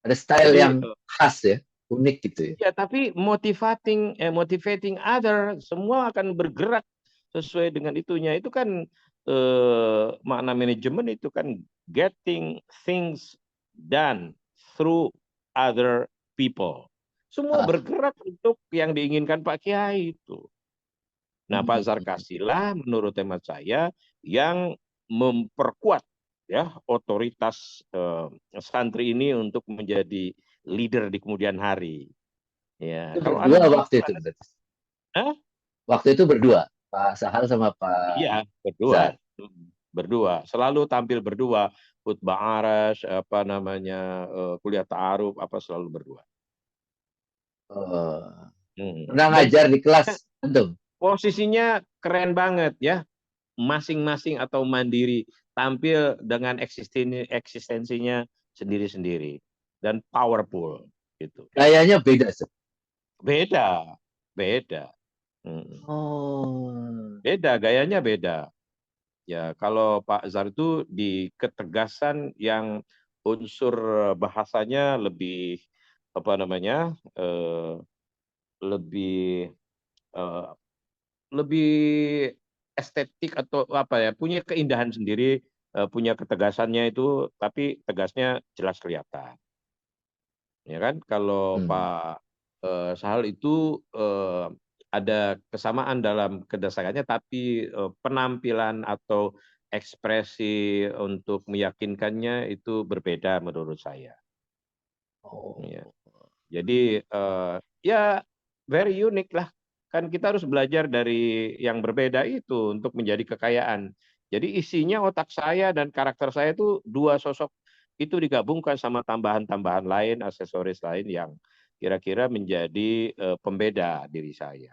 ada style Jadi yang khas ya, unik gitu ya. ya, tapi motivating other, semua akan bergerak sesuai dengan itunya. Itu kan makna manajemen itu kan getting things done through other people. Semua Ah, bergerak untuk yang diinginkan Pak Kiai itu. Nah, Pak hmm. Zarkasilah menurut hemat saya yang memperkuat ya otoritas santri ini untuk menjadi leader di kemudian hari. Itu Ya, kalau berdua anak begitu, waktu itu berarti. Hah? Waktu itu berdua, Pak Sahal sama Pak Iya, berdua. Zar. Berdua, selalu tampil berdua. Khutbah aras, apa namanya, kuliah ta'aruf, apa selalu berdua. Oh, Hmm. pernah Dan ngajar di kelas antum? posisinya keren banget ya, masing-masing atau mandiri, tampil dengan eksistensinya sendiri-sendiri dan powerful gitu. Gayanya beda, Seth. Beda, beda. Hmm. Oh, Beda, gayanya beda. Ya, kalau Pak Zar itu di ketegasan yang unsur bahasanya lebih apa namanya, lebih eh, lebih estetik atau apa ya, punya keindahan sendiri, punya ketegasannya itu, tapi tegasnya jelas kelihatan. Ya kan, kalau hmm. Pak Sahal itu ada kesamaan dalam kedasangannya, tapi penampilan atau ekspresi untuk meyakinkannya itu berbeda menurut saya. Ya. Oh, Jadi ya very unik lah. Kan kita harus belajar dari yang berbeda itu untuk menjadi kekayaan. Jadi isinya otak saya dan karakter saya itu dua sosok itu digabungkan sama tambahan-tambahan lain, aksesoris lain yang kira-kira menjadi pembeda diri saya.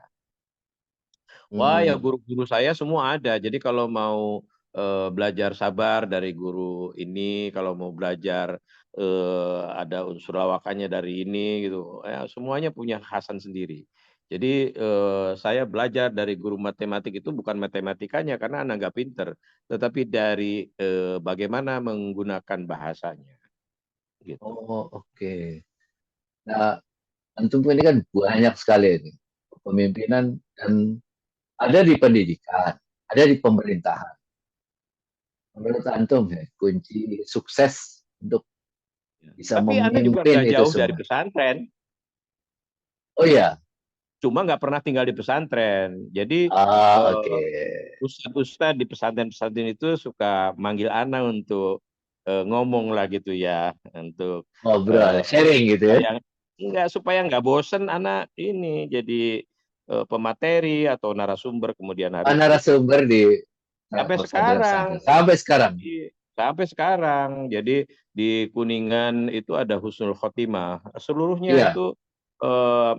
Wah, ya Hmm. guru-guru saya semua ada. Jadi kalau mau belajar sabar dari guru ini, kalau mau belajar ada unsur lawakannya dari ini gitu. Ya, semuanya punya khasan sendiri. Jadi saya belajar dari guru matematik itu bukan matematikanya karena anak nggak pinter, tetapi dari bagaimana menggunakan bahasanya gitu. Oh, oke. Nah, antum ini kan banyak sekali ini kepemimpinan dan ada di pendidikan, ada di pemerintahan. Menurut antum ya, kunci sukses untuk bisa Tapi Anda juga memimpin nggak itu jauh dari semua. pesantren. Oh iya, Cuma nggak pernah tinggal di pesantren. Jadi oke. ustadz-ustadz di pesantren-pesantren itu suka manggil Ana untuk ngomong lah gitu ya, untuk Ngobrol, eh, sharing gitu ya. supaya nggak bosen Ana ini jadi pemateri atau narasumber kemudian hari gitu. Narasumber di Sampai sekarang, pesantren-pesantren sampai sekarang. sampai sekarang. Jadi di Kuningan itu ada Husnul Khotimah. Seluruhnya Iya. itu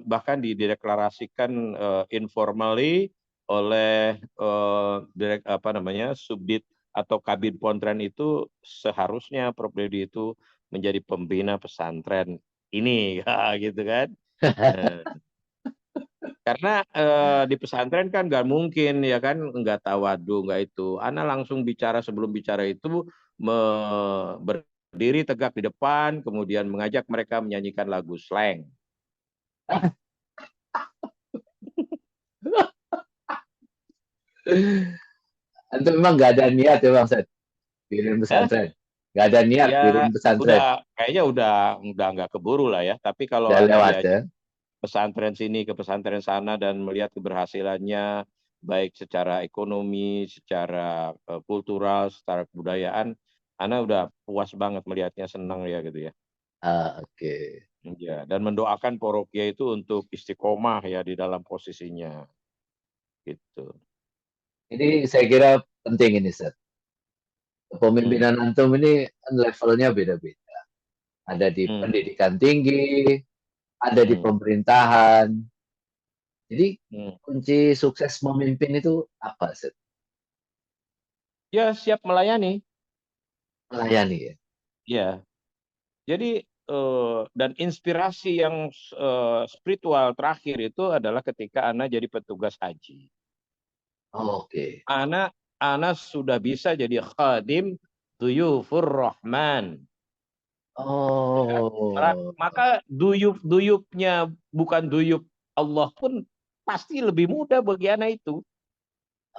bahkan dideklarasikan informally oleh apa namanya Subdit atau Kabid Pontren itu seharusnya Prof Dedi itu menjadi pembina pesantren ini, gitu kan. Nah, karena di pesantren kan nggak mungkin ya kan nggak tawadu nggak itu. Ana langsung bicara sebelum bicara itu berdiri tegak di depan, kemudian mengajak mereka menyanyikan lagu slang. Antum memang nggak ada niat ya Bang Seth, bikin Eh, pesantren. Nggak ada niat ya bikin pesantren. udah kayaknya udah nggak keburu lah ya. Tapi kalau Udah Anda lewat ya. diajak pesantren sini ke pesantren sana dan melihat keberhasilannya baik secara ekonomi, secara kultural, secara kebudayaan, Ana udah puas banget melihatnya, senang ya gitu ya. Oke. Ya, dan mendoakan porokia itu untuk istiqomah ya di dalam posisinya gitu. Ini saya kira penting ini Seth. Hmm, Kepemimpinan antum ini kan levelnya beda-beda. Ada di hmm, pendidikan tinggi, ada di hmm, pemerintahan. Jadi hmm. kunci sukses memimpin itu apa Seth? Ya siap melayani. Melayani ya. Ya, jadi dan inspirasi yang spiritual terakhir itu adalah ketika Ana jadi petugas haji. Oke. Ana sudah bisa jadi khadim duyufur rahman. Ya. Oh, Maka duyupnya bukan duyup Allah pun pasti lebih mudah bagi anak itu.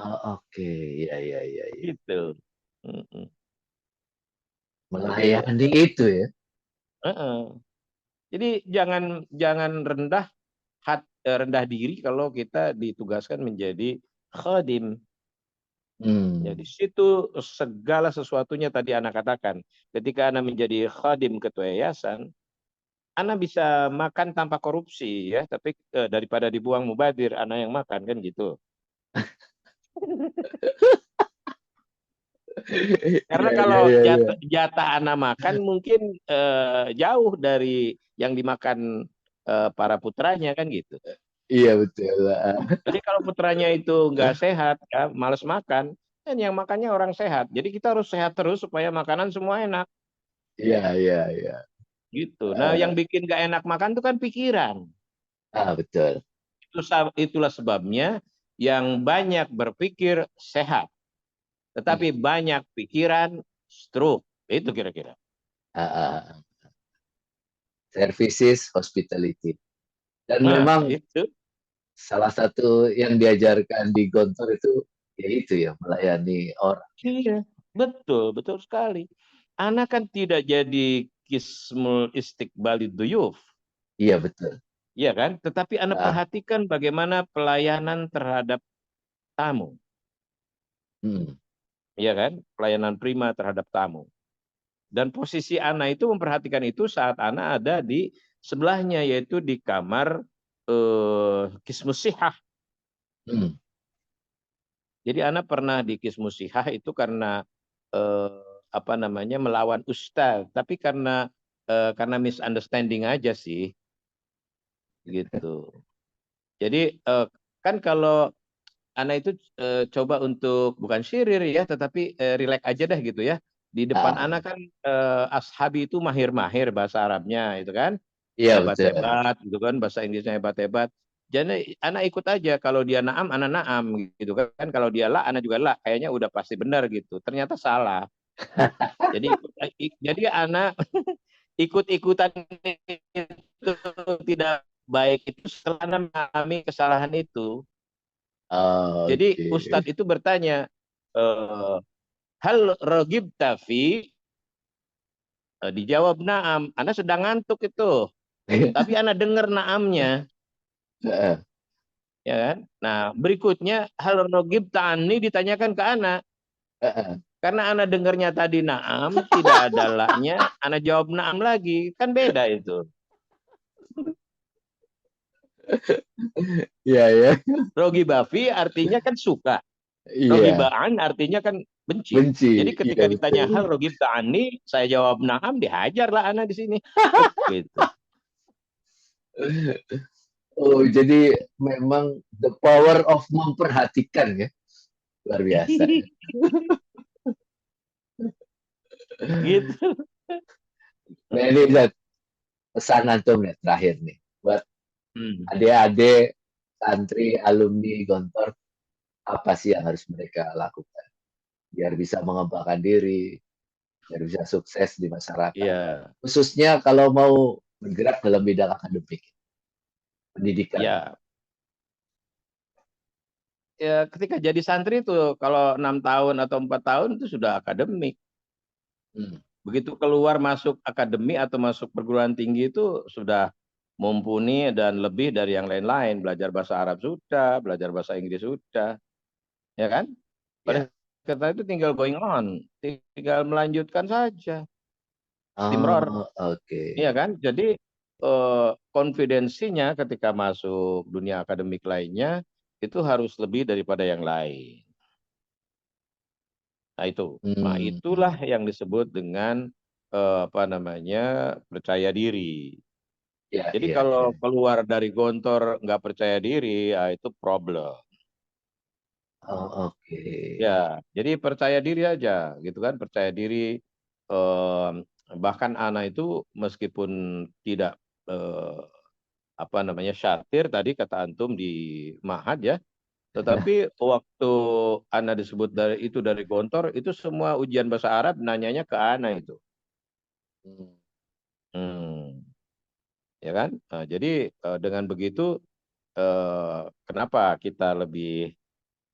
oke. Ya, ya, ya, ya. Gitu. Mm-mm. Jadi Melayani itu ya. jadi jangan jangan rendah diri kalau kita ditugaskan menjadi khadim. Ya, di Hmm. situ segala sesuatunya tadi anak katakan. Ketika anak menjadi khadim ketua yayasan, Ana bisa makan tanpa korupsi ya, tapi daripada dibuang mubadir, Ana yang makan kan gitu. Karena Ya, ya, kalau ya, ya. jatah Ana makan mungkin jauh dari yang dimakan para putranya kan gitu. Iya betul. Jadi kalau putranya itu nggak sehat, ya, males makan, kan yang makannya orang sehat. Jadi kita harus sehat terus supaya makanan semua enak Iya, iya, iya. gitu. Nah, yang Eh, bikin nggak enak makan itu kan pikiran. betul. Itulah sebabnya yang banyak berpikir sehat. Hmm. Tetapi banyak pikiran stroke. Itu kira-kira. Ah, ah, ah. Services, hospitality. Dan Nah, memang itu. salah satu yang diajarkan di Gontor itu ya itu ya melayani orang. Iya, betul, betul sekali. Anak kan tidak jadi kismul istiqbali duyuf, Iya betul. iya kan? Tetapi anak Ah, perhatikan bagaimana pelayanan terhadap tamu, hmm. iya kan? Pelayanan prima terhadap tamu. Dan posisi anak itu memperhatikan itu saat anak ada di sebelahnya, yaitu di kamar kismusihah. Hmm. Jadi anak pernah di kismusihah itu karena eh, apa namanya melawan ustaz, tapi karena misunderstanding aja sih, gitu. Jadi kan kalau Ana itu coba untuk bukan syirir ya, tetapi rileks aja deh gitu ya. Di depan Ah, Ana kan ashabi itu mahir-mahir bahasa Arabnya itu kan. iya betul. Hebat-hebat gitu kan, bahasa Inggrisnya hebat-hebat. Jadi Ana ikut aja, kalau dia naam, Ana naam gitu kan. Kalau dia la, Ana juga la. Kayaknya udah pasti benar gitu. Ternyata salah. Jadi jadi Ana ikut-ikutan itu tidak baik itu setelah Ana mengalami kesalahan itu. Jadi Oke. Ustadz itu bertanya, eh, hal ragib tafi, dijawab naam. Anda sedang ngantuk itu, tapi Anda dengar naamnya, Heeh, ya kan? Nah berikutnya hal ragib ta'ani ditanyakan ke Anda, heeh. karena Anda dengarnya tadi naam, tidak ada laknya, Anda jawab naam lagi, kan beda itu. Iya ya. Rogibafi artinya kan suka, Iya, rogibaan artinya kan benci. benci. Jadi Iya ketika betul. ditanya hal rogib ta'ani, saya jawab naam, dihajarlah Anda di sini. Gitu. Oh, jadi memang the power of memperhatikan ya. Luar biasa ya. Gitu. Nah ini Zat, pesan antum nih terakhir nih. Buat Hmm. adik-adik, santri, alumni Gontor, apa sih yang harus mereka lakukan? Biar bisa mengembangkan diri, biar bisa sukses di masyarakat. Iya, Khususnya kalau mau bergerak dalam bidang akademik, pendidikan. ya, ya. Ketika jadi santri itu kalau 6 tahun atau 4 tahun itu sudah akademik. Hmm. Begitu keluar masuk akademi atau masuk perguruan tinggi itu sudah mumpuni dan lebih dari yang lain-lain. Belajar bahasa Arab sudah, belajar bahasa Inggris sudah, ya kan? Pada Ya. kata itu tinggal going on, tinggal melanjutkan saja, istimror, Oh, oke. iya kan? Jadi konfidensinya ketika masuk dunia akademik lainnya itu harus lebih daripada yang lain. Nah itu, nah itulah Hmm. yang disebut dengan apa namanya percaya diri. Ya, Jadi ya, kalau ya. keluar dari gontor nggak percaya diri, ya itu problem. Oh, oke. Ya, jadi percaya diri aja, gitu kan? Percaya diri. eh, Bahkan anak itu meskipun tidak eh, apa namanya syatir tadi kata antum di Ma'had ya, tetapi waktu Ana disebut dari itu dari Gontor, itu semua ujian bahasa Arab nanyanya ke Ana itu. Hmm. Hmm, ya kan? Nah, jadi dengan begitu kenapa kita lebih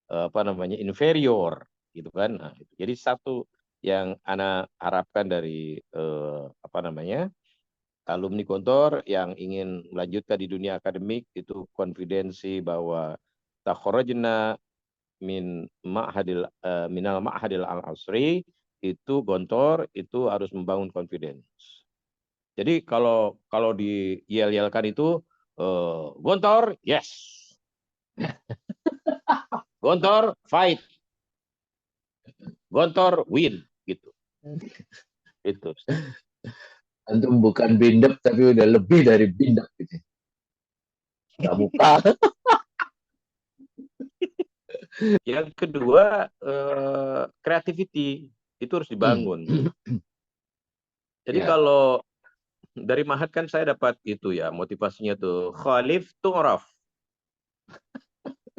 apa namanya inferior gitu kan? Nah, itu. Jadi satu yang Ana harapkan dari apa namanya alumni Gontor yang ingin melanjutkan di dunia akademik itu konfidensi bahwa takharajna minal ma'hadil al-asri itu Gontor itu harus membangun confidence. Jadi kalau kalau diyel-yelkan itu Gontor yes, Gontor fight, Gontor win gitu. Itu. Antum bukan bindep tapi udah lebih dari bindep gitu. Pramuka. Yang kedua creativity itu harus Hmm. dibangun. Jadi Ya. kalau dari Mahat kan saya dapat itu ya motivasinya tuh Khalif Tu'raf.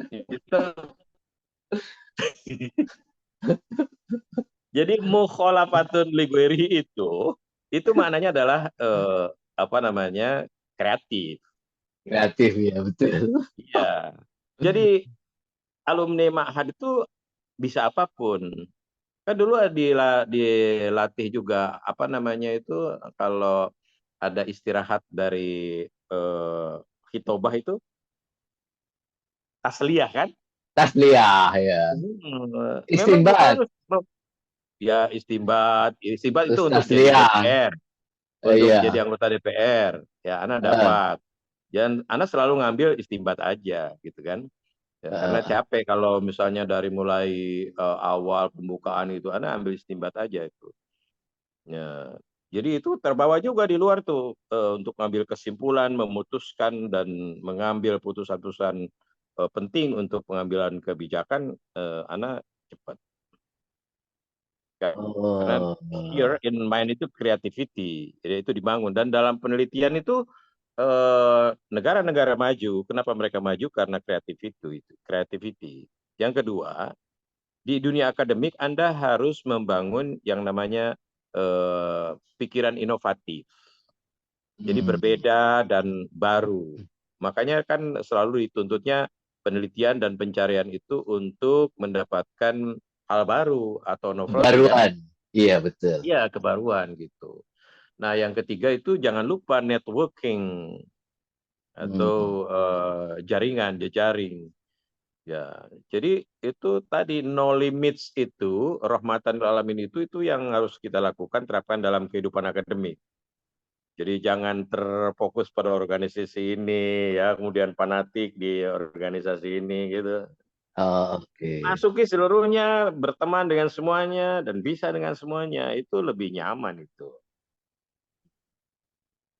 Itu jadi mukhalafatun ligueri itu maknanya adalah apa namanya kreatif. Kreatif ya, betul. Iya. Jadi alumni Ma'had itu bisa apapun. Kan dulu dilatih juga apa namanya itu kalau ada istirahat dari hitobah itu tasliyah kan? Tasliyah ya. Memang kita Istimbat. harus ya istimbat, istimbat itu Terus untuk jadi tasliyah. DPR, untuk Iya. jadi anggota DPR. Ya, Ana Heeh, dapat. Dan Ana selalu ngambil istimbat aja gitu kan. Ya, karena heeh. capek kalau misalnya dari mulai awal pembukaan itu Ana ambil istimbat aja itu. Ya. Jadi itu terbawa juga di luar tuh untuk ngambil kesimpulan, memutuskan dan mengambil putusan-putusan penting untuk pengambilan kebijakan, Ana cepat. Karena Oh, here in mind itu creativity, jadi itu dibangun. Dan dalam penelitian itu negara-negara maju, kenapa mereka maju? Karena creativity. Yang kedua, di dunia akademik Anda harus membangun yang namanya pikiran inovatif. Jadi berbeda dan baru. Makanya kan selalu dituntutnya penelitian dan pencarian itu untuk mendapatkan hal baru atau novelty kan? kebaruan. Iya, betul. Iya, kebaruan gitu. Nah, yang ketiga itu jangan lupa networking atau jaringan, jejaring. Ya, jadi itu tadi no limits itu, rahmatan lil alamin itu yang harus kita lakukan, terapkan dalam kehidupan akademik. Jadi jangan terfokus pada organisasi ini ya, kemudian fanatik di organisasi ini gitu. Oh, oke. Masuki seluruhnya, berteman dengan semuanya dan bisa dengan semuanya, itu lebih nyaman itu.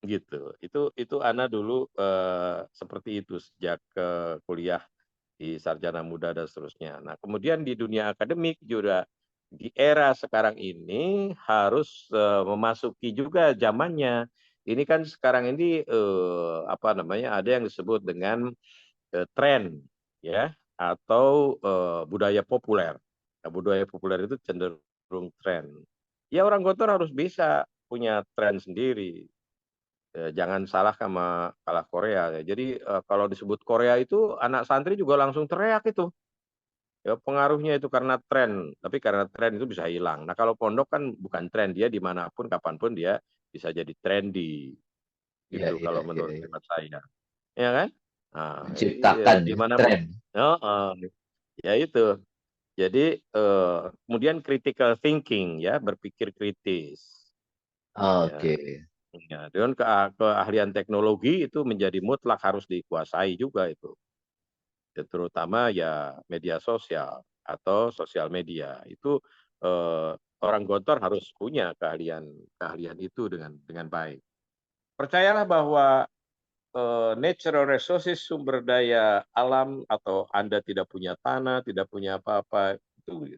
Gitu. Itu Ana dulu seperti itu sejak kuliah di sarjana muda dan seterusnya. Nah, kemudian di dunia akademik juga di era sekarang ini harus memasuki juga zamannya. Ini kan sekarang ini apa namanya? Ada yang disebut dengan tren ya atau budaya populer. Nah, budaya populer itu cenderung tren. Ya orang Gotor harus bisa punya tren sendiri. Jangan salah sama kalah Korea ya. Jadi kalau disebut Korea itu anak santri juga langsung teriak itu. Ya pengaruhnya itu karena tren, tapi karena tren itu bisa hilang. Nah kalau pondok kan bukan tren, dia dimanapun kapanpun dia bisa jadi trendy Iya, gitu iya, kalau iya, menurut iya. hemat saya, ya kan? Nah, jadi Menciptakan ya, dimanapun, tren. oh, ya itu. Jadi kemudian critical thinking ya, berpikir kritis. Ya, Oke. ya, dengan keahlian teknologi itu menjadi mutlak harus dikuasai juga itu. Ya, terutama ya media sosial atau sosial media. Itu orang Gontor harus punya keahlian keahlian itu dengan baik. Percayalah bahwa natural resources sumber daya alam atau Anda tidak punya tanah, tidak punya apa-apa itu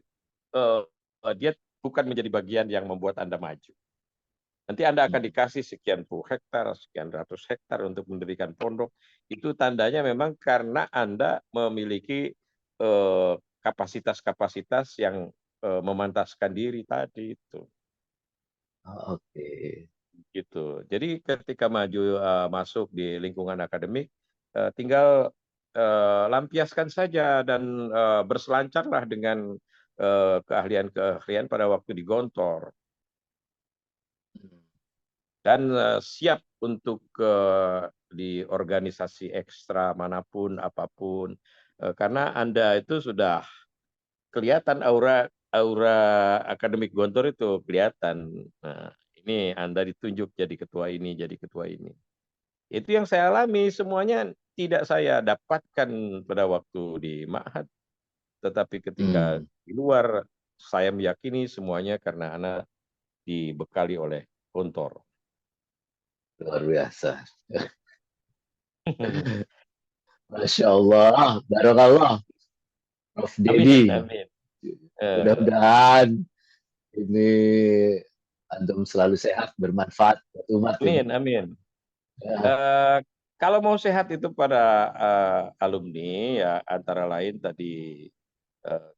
dia bukan menjadi bagian yang membuat Anda maju. Nanti Anda akan dikasih sekian puluh hektar, sekian ratus hektar untuk mendirikan pondok. Itu tandanya memang karena Anda memiliki kapasitas-kapasitas yang memantaskan diri tadi itu. Oh, oke. Gitu. Jadi ketika maju masuk di lingkungan akademik, tinggal lampiaskan saja dan berselancarlah dengan keahlian-keahlian pada waktu di Gontor. Dan siap untuk di organisasi ekstra manapun apapun karena Anda itu sudah kelihatan aura aura akademik Gontor itu kelihatan. Nah, ini Anda ditunjuk jadi ketua ini, jadi ketua ini. Itu yang saya alami, semuanya tidak saya dapatkan pada waktu di Ma'had, tetapi ketika Hmm, di luar saya meyakini semuanya karena anak dibekali oleh Gontor. luar biasa. Masya Allah, Barakallah, Prof. Amin, Dedi. amin. Mudah-mudahan ini antum selalu sehat, bermanfaat buat umat ini. Amin, amin. Ya, Eh, kalau mau sehat itu pada alumni ya antara lain tadi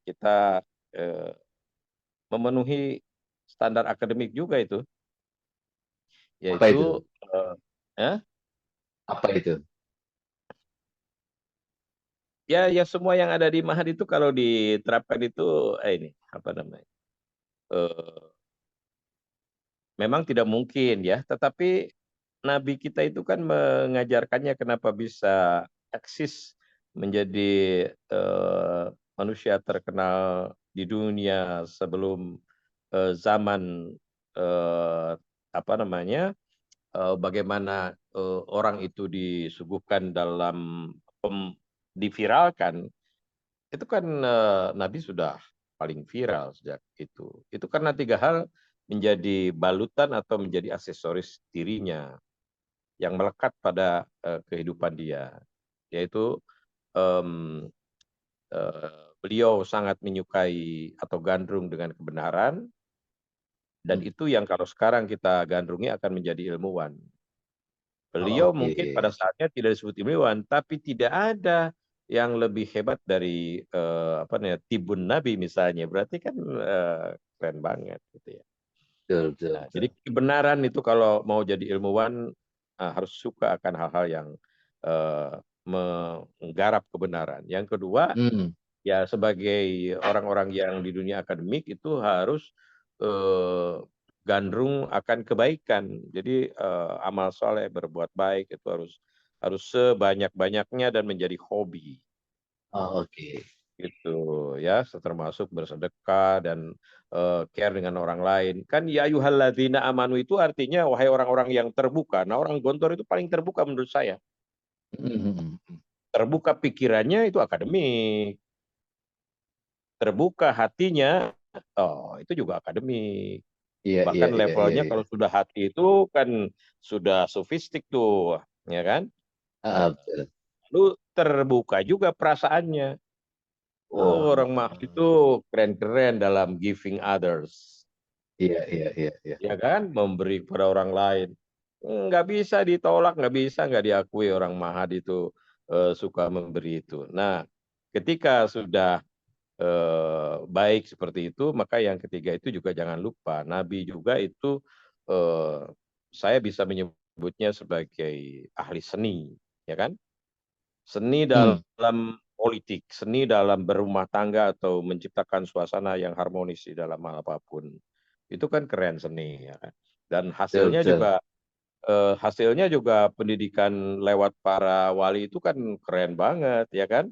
kita eh, memenuhi standar akademik juga itu, apa itu? yaitu eh, eh, Apa itu? ya semua yang ada di Mahad itu kalau diterapkan itu ini apa namanya? eh, Memang tidak mungkin ya, tetapi Nabi kita itu kan mengajarkannya kenapa bisa eksis menjadi manusia terkenal di dunia sebelum zaman eh, apa namanya bagaimana orang itu disuguhkan dalam diviralkan itu kan Nabi sudah paling viral sejak itu. Itu karena tiga hal menjadi balutan atau menjadi aksesoris dirinya yang melekat pada kehidupan dia, yaitu em, beliau sangat menyukai atau gandrung dengan kebenaran, dan Hmm. itu yang kalau sekarang kita gandrungi akan menjadi ilmuwan. Oh, Beliau oke. mungkin pada saatnya tidak disebut ilmuwan, tapi tidak ada yang lebih hebat dari apa namanya, Tibun Nabi misalnya. Berarti kan keren banget gitu ya. Betul, betul, Nah, betul. jadi kebenaran itu kalau mau jadi ilmuwan harus suka akan hal-hal yang eh, menggarap kebenaran. Yang kedua, Hmm. ya sebagai orang-orang yang di dunia akademik itu harus eh, gandrung akan kebaikan. Jadi amal soleh, berbuat baik itu harus harus sebanyak-banyaknya dan menjadi hobi Oh, oke. gitu ya, termasuk bersedekah dan care dengan orang lain. Kan ya ayyuhalladzina amanu itu artinya wahai orang-orang yang terbuka. Nah, orang Gontor itu paling terbuka menurut saya. Hmm, hmm, hmm. Terbuka pikirannya itu akademik, terbuka hatinya, oh itu juga akademik. Iya, iya, Bahkan iya, iya, levelnya iya. kalau sudah hati itu kan sudah sofistik tuh, ya kan? Ah, Nah, betul. lalu terbuka juga perasaannya. Ah, Oh, orang Mah itu keren-keren dalam giving others, iya, iya, iya, iya. ya kan? Memberi kepada orang lain. Nggak bisa ditolak, nggak bisa nggak diakui orang Mahad itu suka memberi itu. Nah, ketika sudah baik seperti itu, maka yang ketiga itu juga jangan lupa, Nabi juga itu eh, saya bisa menyebutnya sebagai ahli seni, ya kan? Seni Hmm. dalam politik, seni dalam berumah tangga atau menciptakan suasana yang harmonis di dalam hal apapun. Itu kan keren seni, ya kan? Dan Betul, betul. hasilnya juga pendidikan lewat para wali itu kan keren banget, ya kan?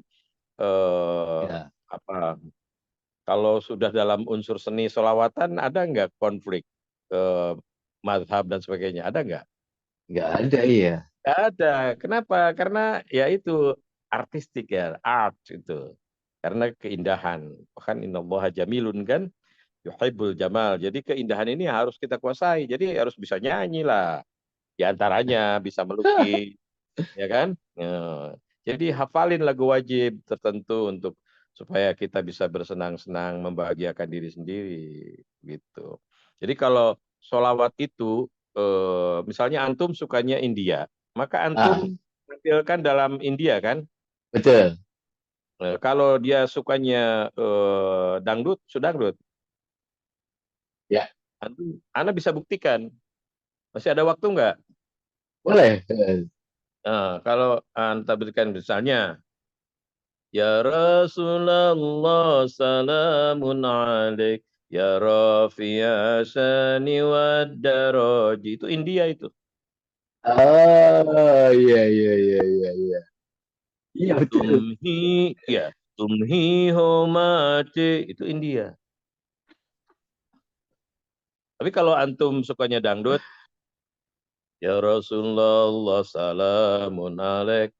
Eh, Ya, apa Kalau sudah dalam unsur seni solawatan, ada nggak konflik eh, mazhab dan sebagainya? Ada nggak? nggak ada, iya. Nggak ada. Kenapa? Karena ya itu artistik ya, art itu. Karena keindahan. Bahkan innallaha jamilun kan, yuhibbul jamal. Jadi keindahan ini harus kita kuasai. Jadi harus bisa nyanyi lah. Di antaranya bisa melukis, ya kan? Jadi hafalin lagu wajib tertentu untuk supaya kita bisa bersenang-senang, membahagiakan diri sendiri, gitu. Jadi kalau sholawat itu, misalnya antum sukanya India, maka Ah, antum tampilkan dalam India kan. betul. Kalau dia sukanya dangdut, sudangdut. Ya, Antum, Anda bisa buktikan. Masih ada waktu nggak? boleh. Kalau anda berikan misalnya, Ya Rasulullah salamun alaik ya rafi'a sani wad daraji. Itu India itu. Oh, iya, iya, iya, iya, iya. Iya, betul. Tumhi ya, tumhi homate itu India. Tapi kalau antum sukanya dangdut, ya Rasulullah salamun alaik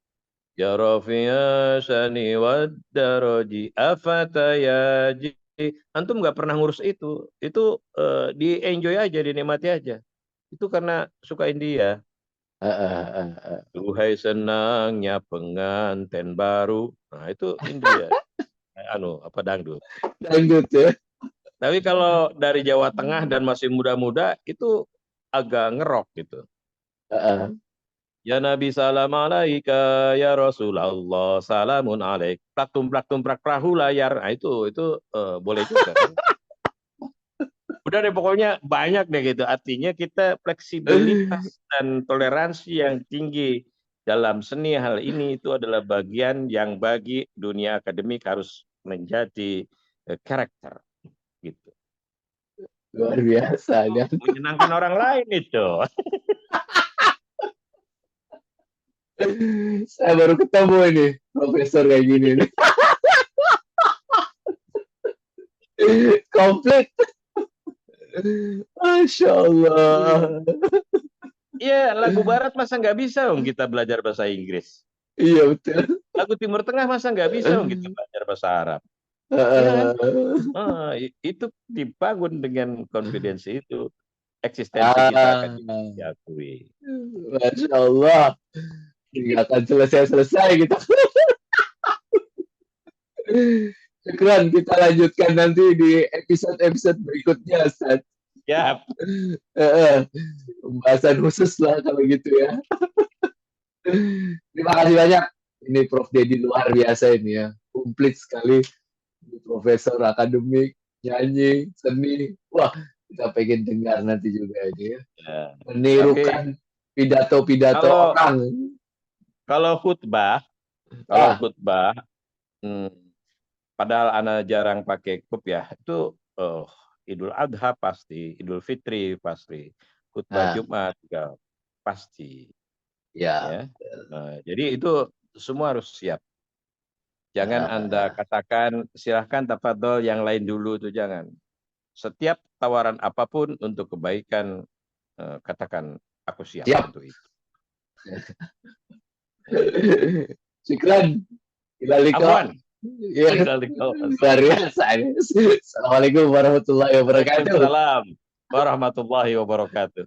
ya rafi'a sani wad daraji afatayaji. Antum nggak pernah ngurus itu. Itu di enjoy aja, dinikmati aja. Itu karena suka India. Ah, ah, ah, ah. Duhai senangnya pengantin baru. Nah, itu India. Apa dangdut. Dangdut ya. Tapi kalau dari Jawa Tengah dan masih muda-muda itu agak ngerok gitu. Ah, ah. Ya Nabi salam alaika ya Rasulullah salamun alaik. Plak tumprak perahu layar. Nah, itu boleh juga kan. Udah deh pokoknya banyak deh gitu. Artinya kita fleksibilitas dan toleransi yang tinggi dalam seni hal ini itu adalah bagian yang bagi dunia akademik harus menjadi karakter gitu. Luar biasa. Oh, menyenangkan orang lain itu. Saya baru ketemu ini profesor kayak gini nih. Komplit. Masya Iya, Allah. iya, lagu Barat masa nggak bisa dong kita belajar bahasa Inggris. Iya, betul. Lagu Timur Tengah masa nggak bisa dong kita belajar bahasa Arab. Iya kan? Itu dibangun dengan confidence itu. Eksistensi kita akan Ah, diakui. Masya Allah. Nggak akan selesai-selesai gitu. Syukran, kita lanjutkan nanti di episode-episode berikutnya, Ustaz. Ya, Pembahasan khusus lah kalau gitu ya. Terima kasih banyak. Ini Prof. Dedi luar biasa ini ya. Komplit sekali. Profesor akademik, nyanyi, seni. Wah, kita pengen dengar nanti juga ini ya. ya. Menirukan pidato-pidato Kalau orang. kalau khutbah, hmm, padahal Ana jarang pakai kup ya. Itu Idul Adha pasti, Idul Fitri pasti, khutbah Nah, Jumat juga pasti. ya. Ya. Jadi itu semua harus siap. Jangan Anda katakan silahkan tafadhol yang lain dulu, itu jangan. Setiap tawaran apapun untuk kebaikan, katakan aku siap Siap. untuk itu. Syukran. Afwan. Ya, luar biasa. Assalamualaikum warahmatullahi wabarakatuh. Waalaikumsalam warahmatullahi wabarakatuh.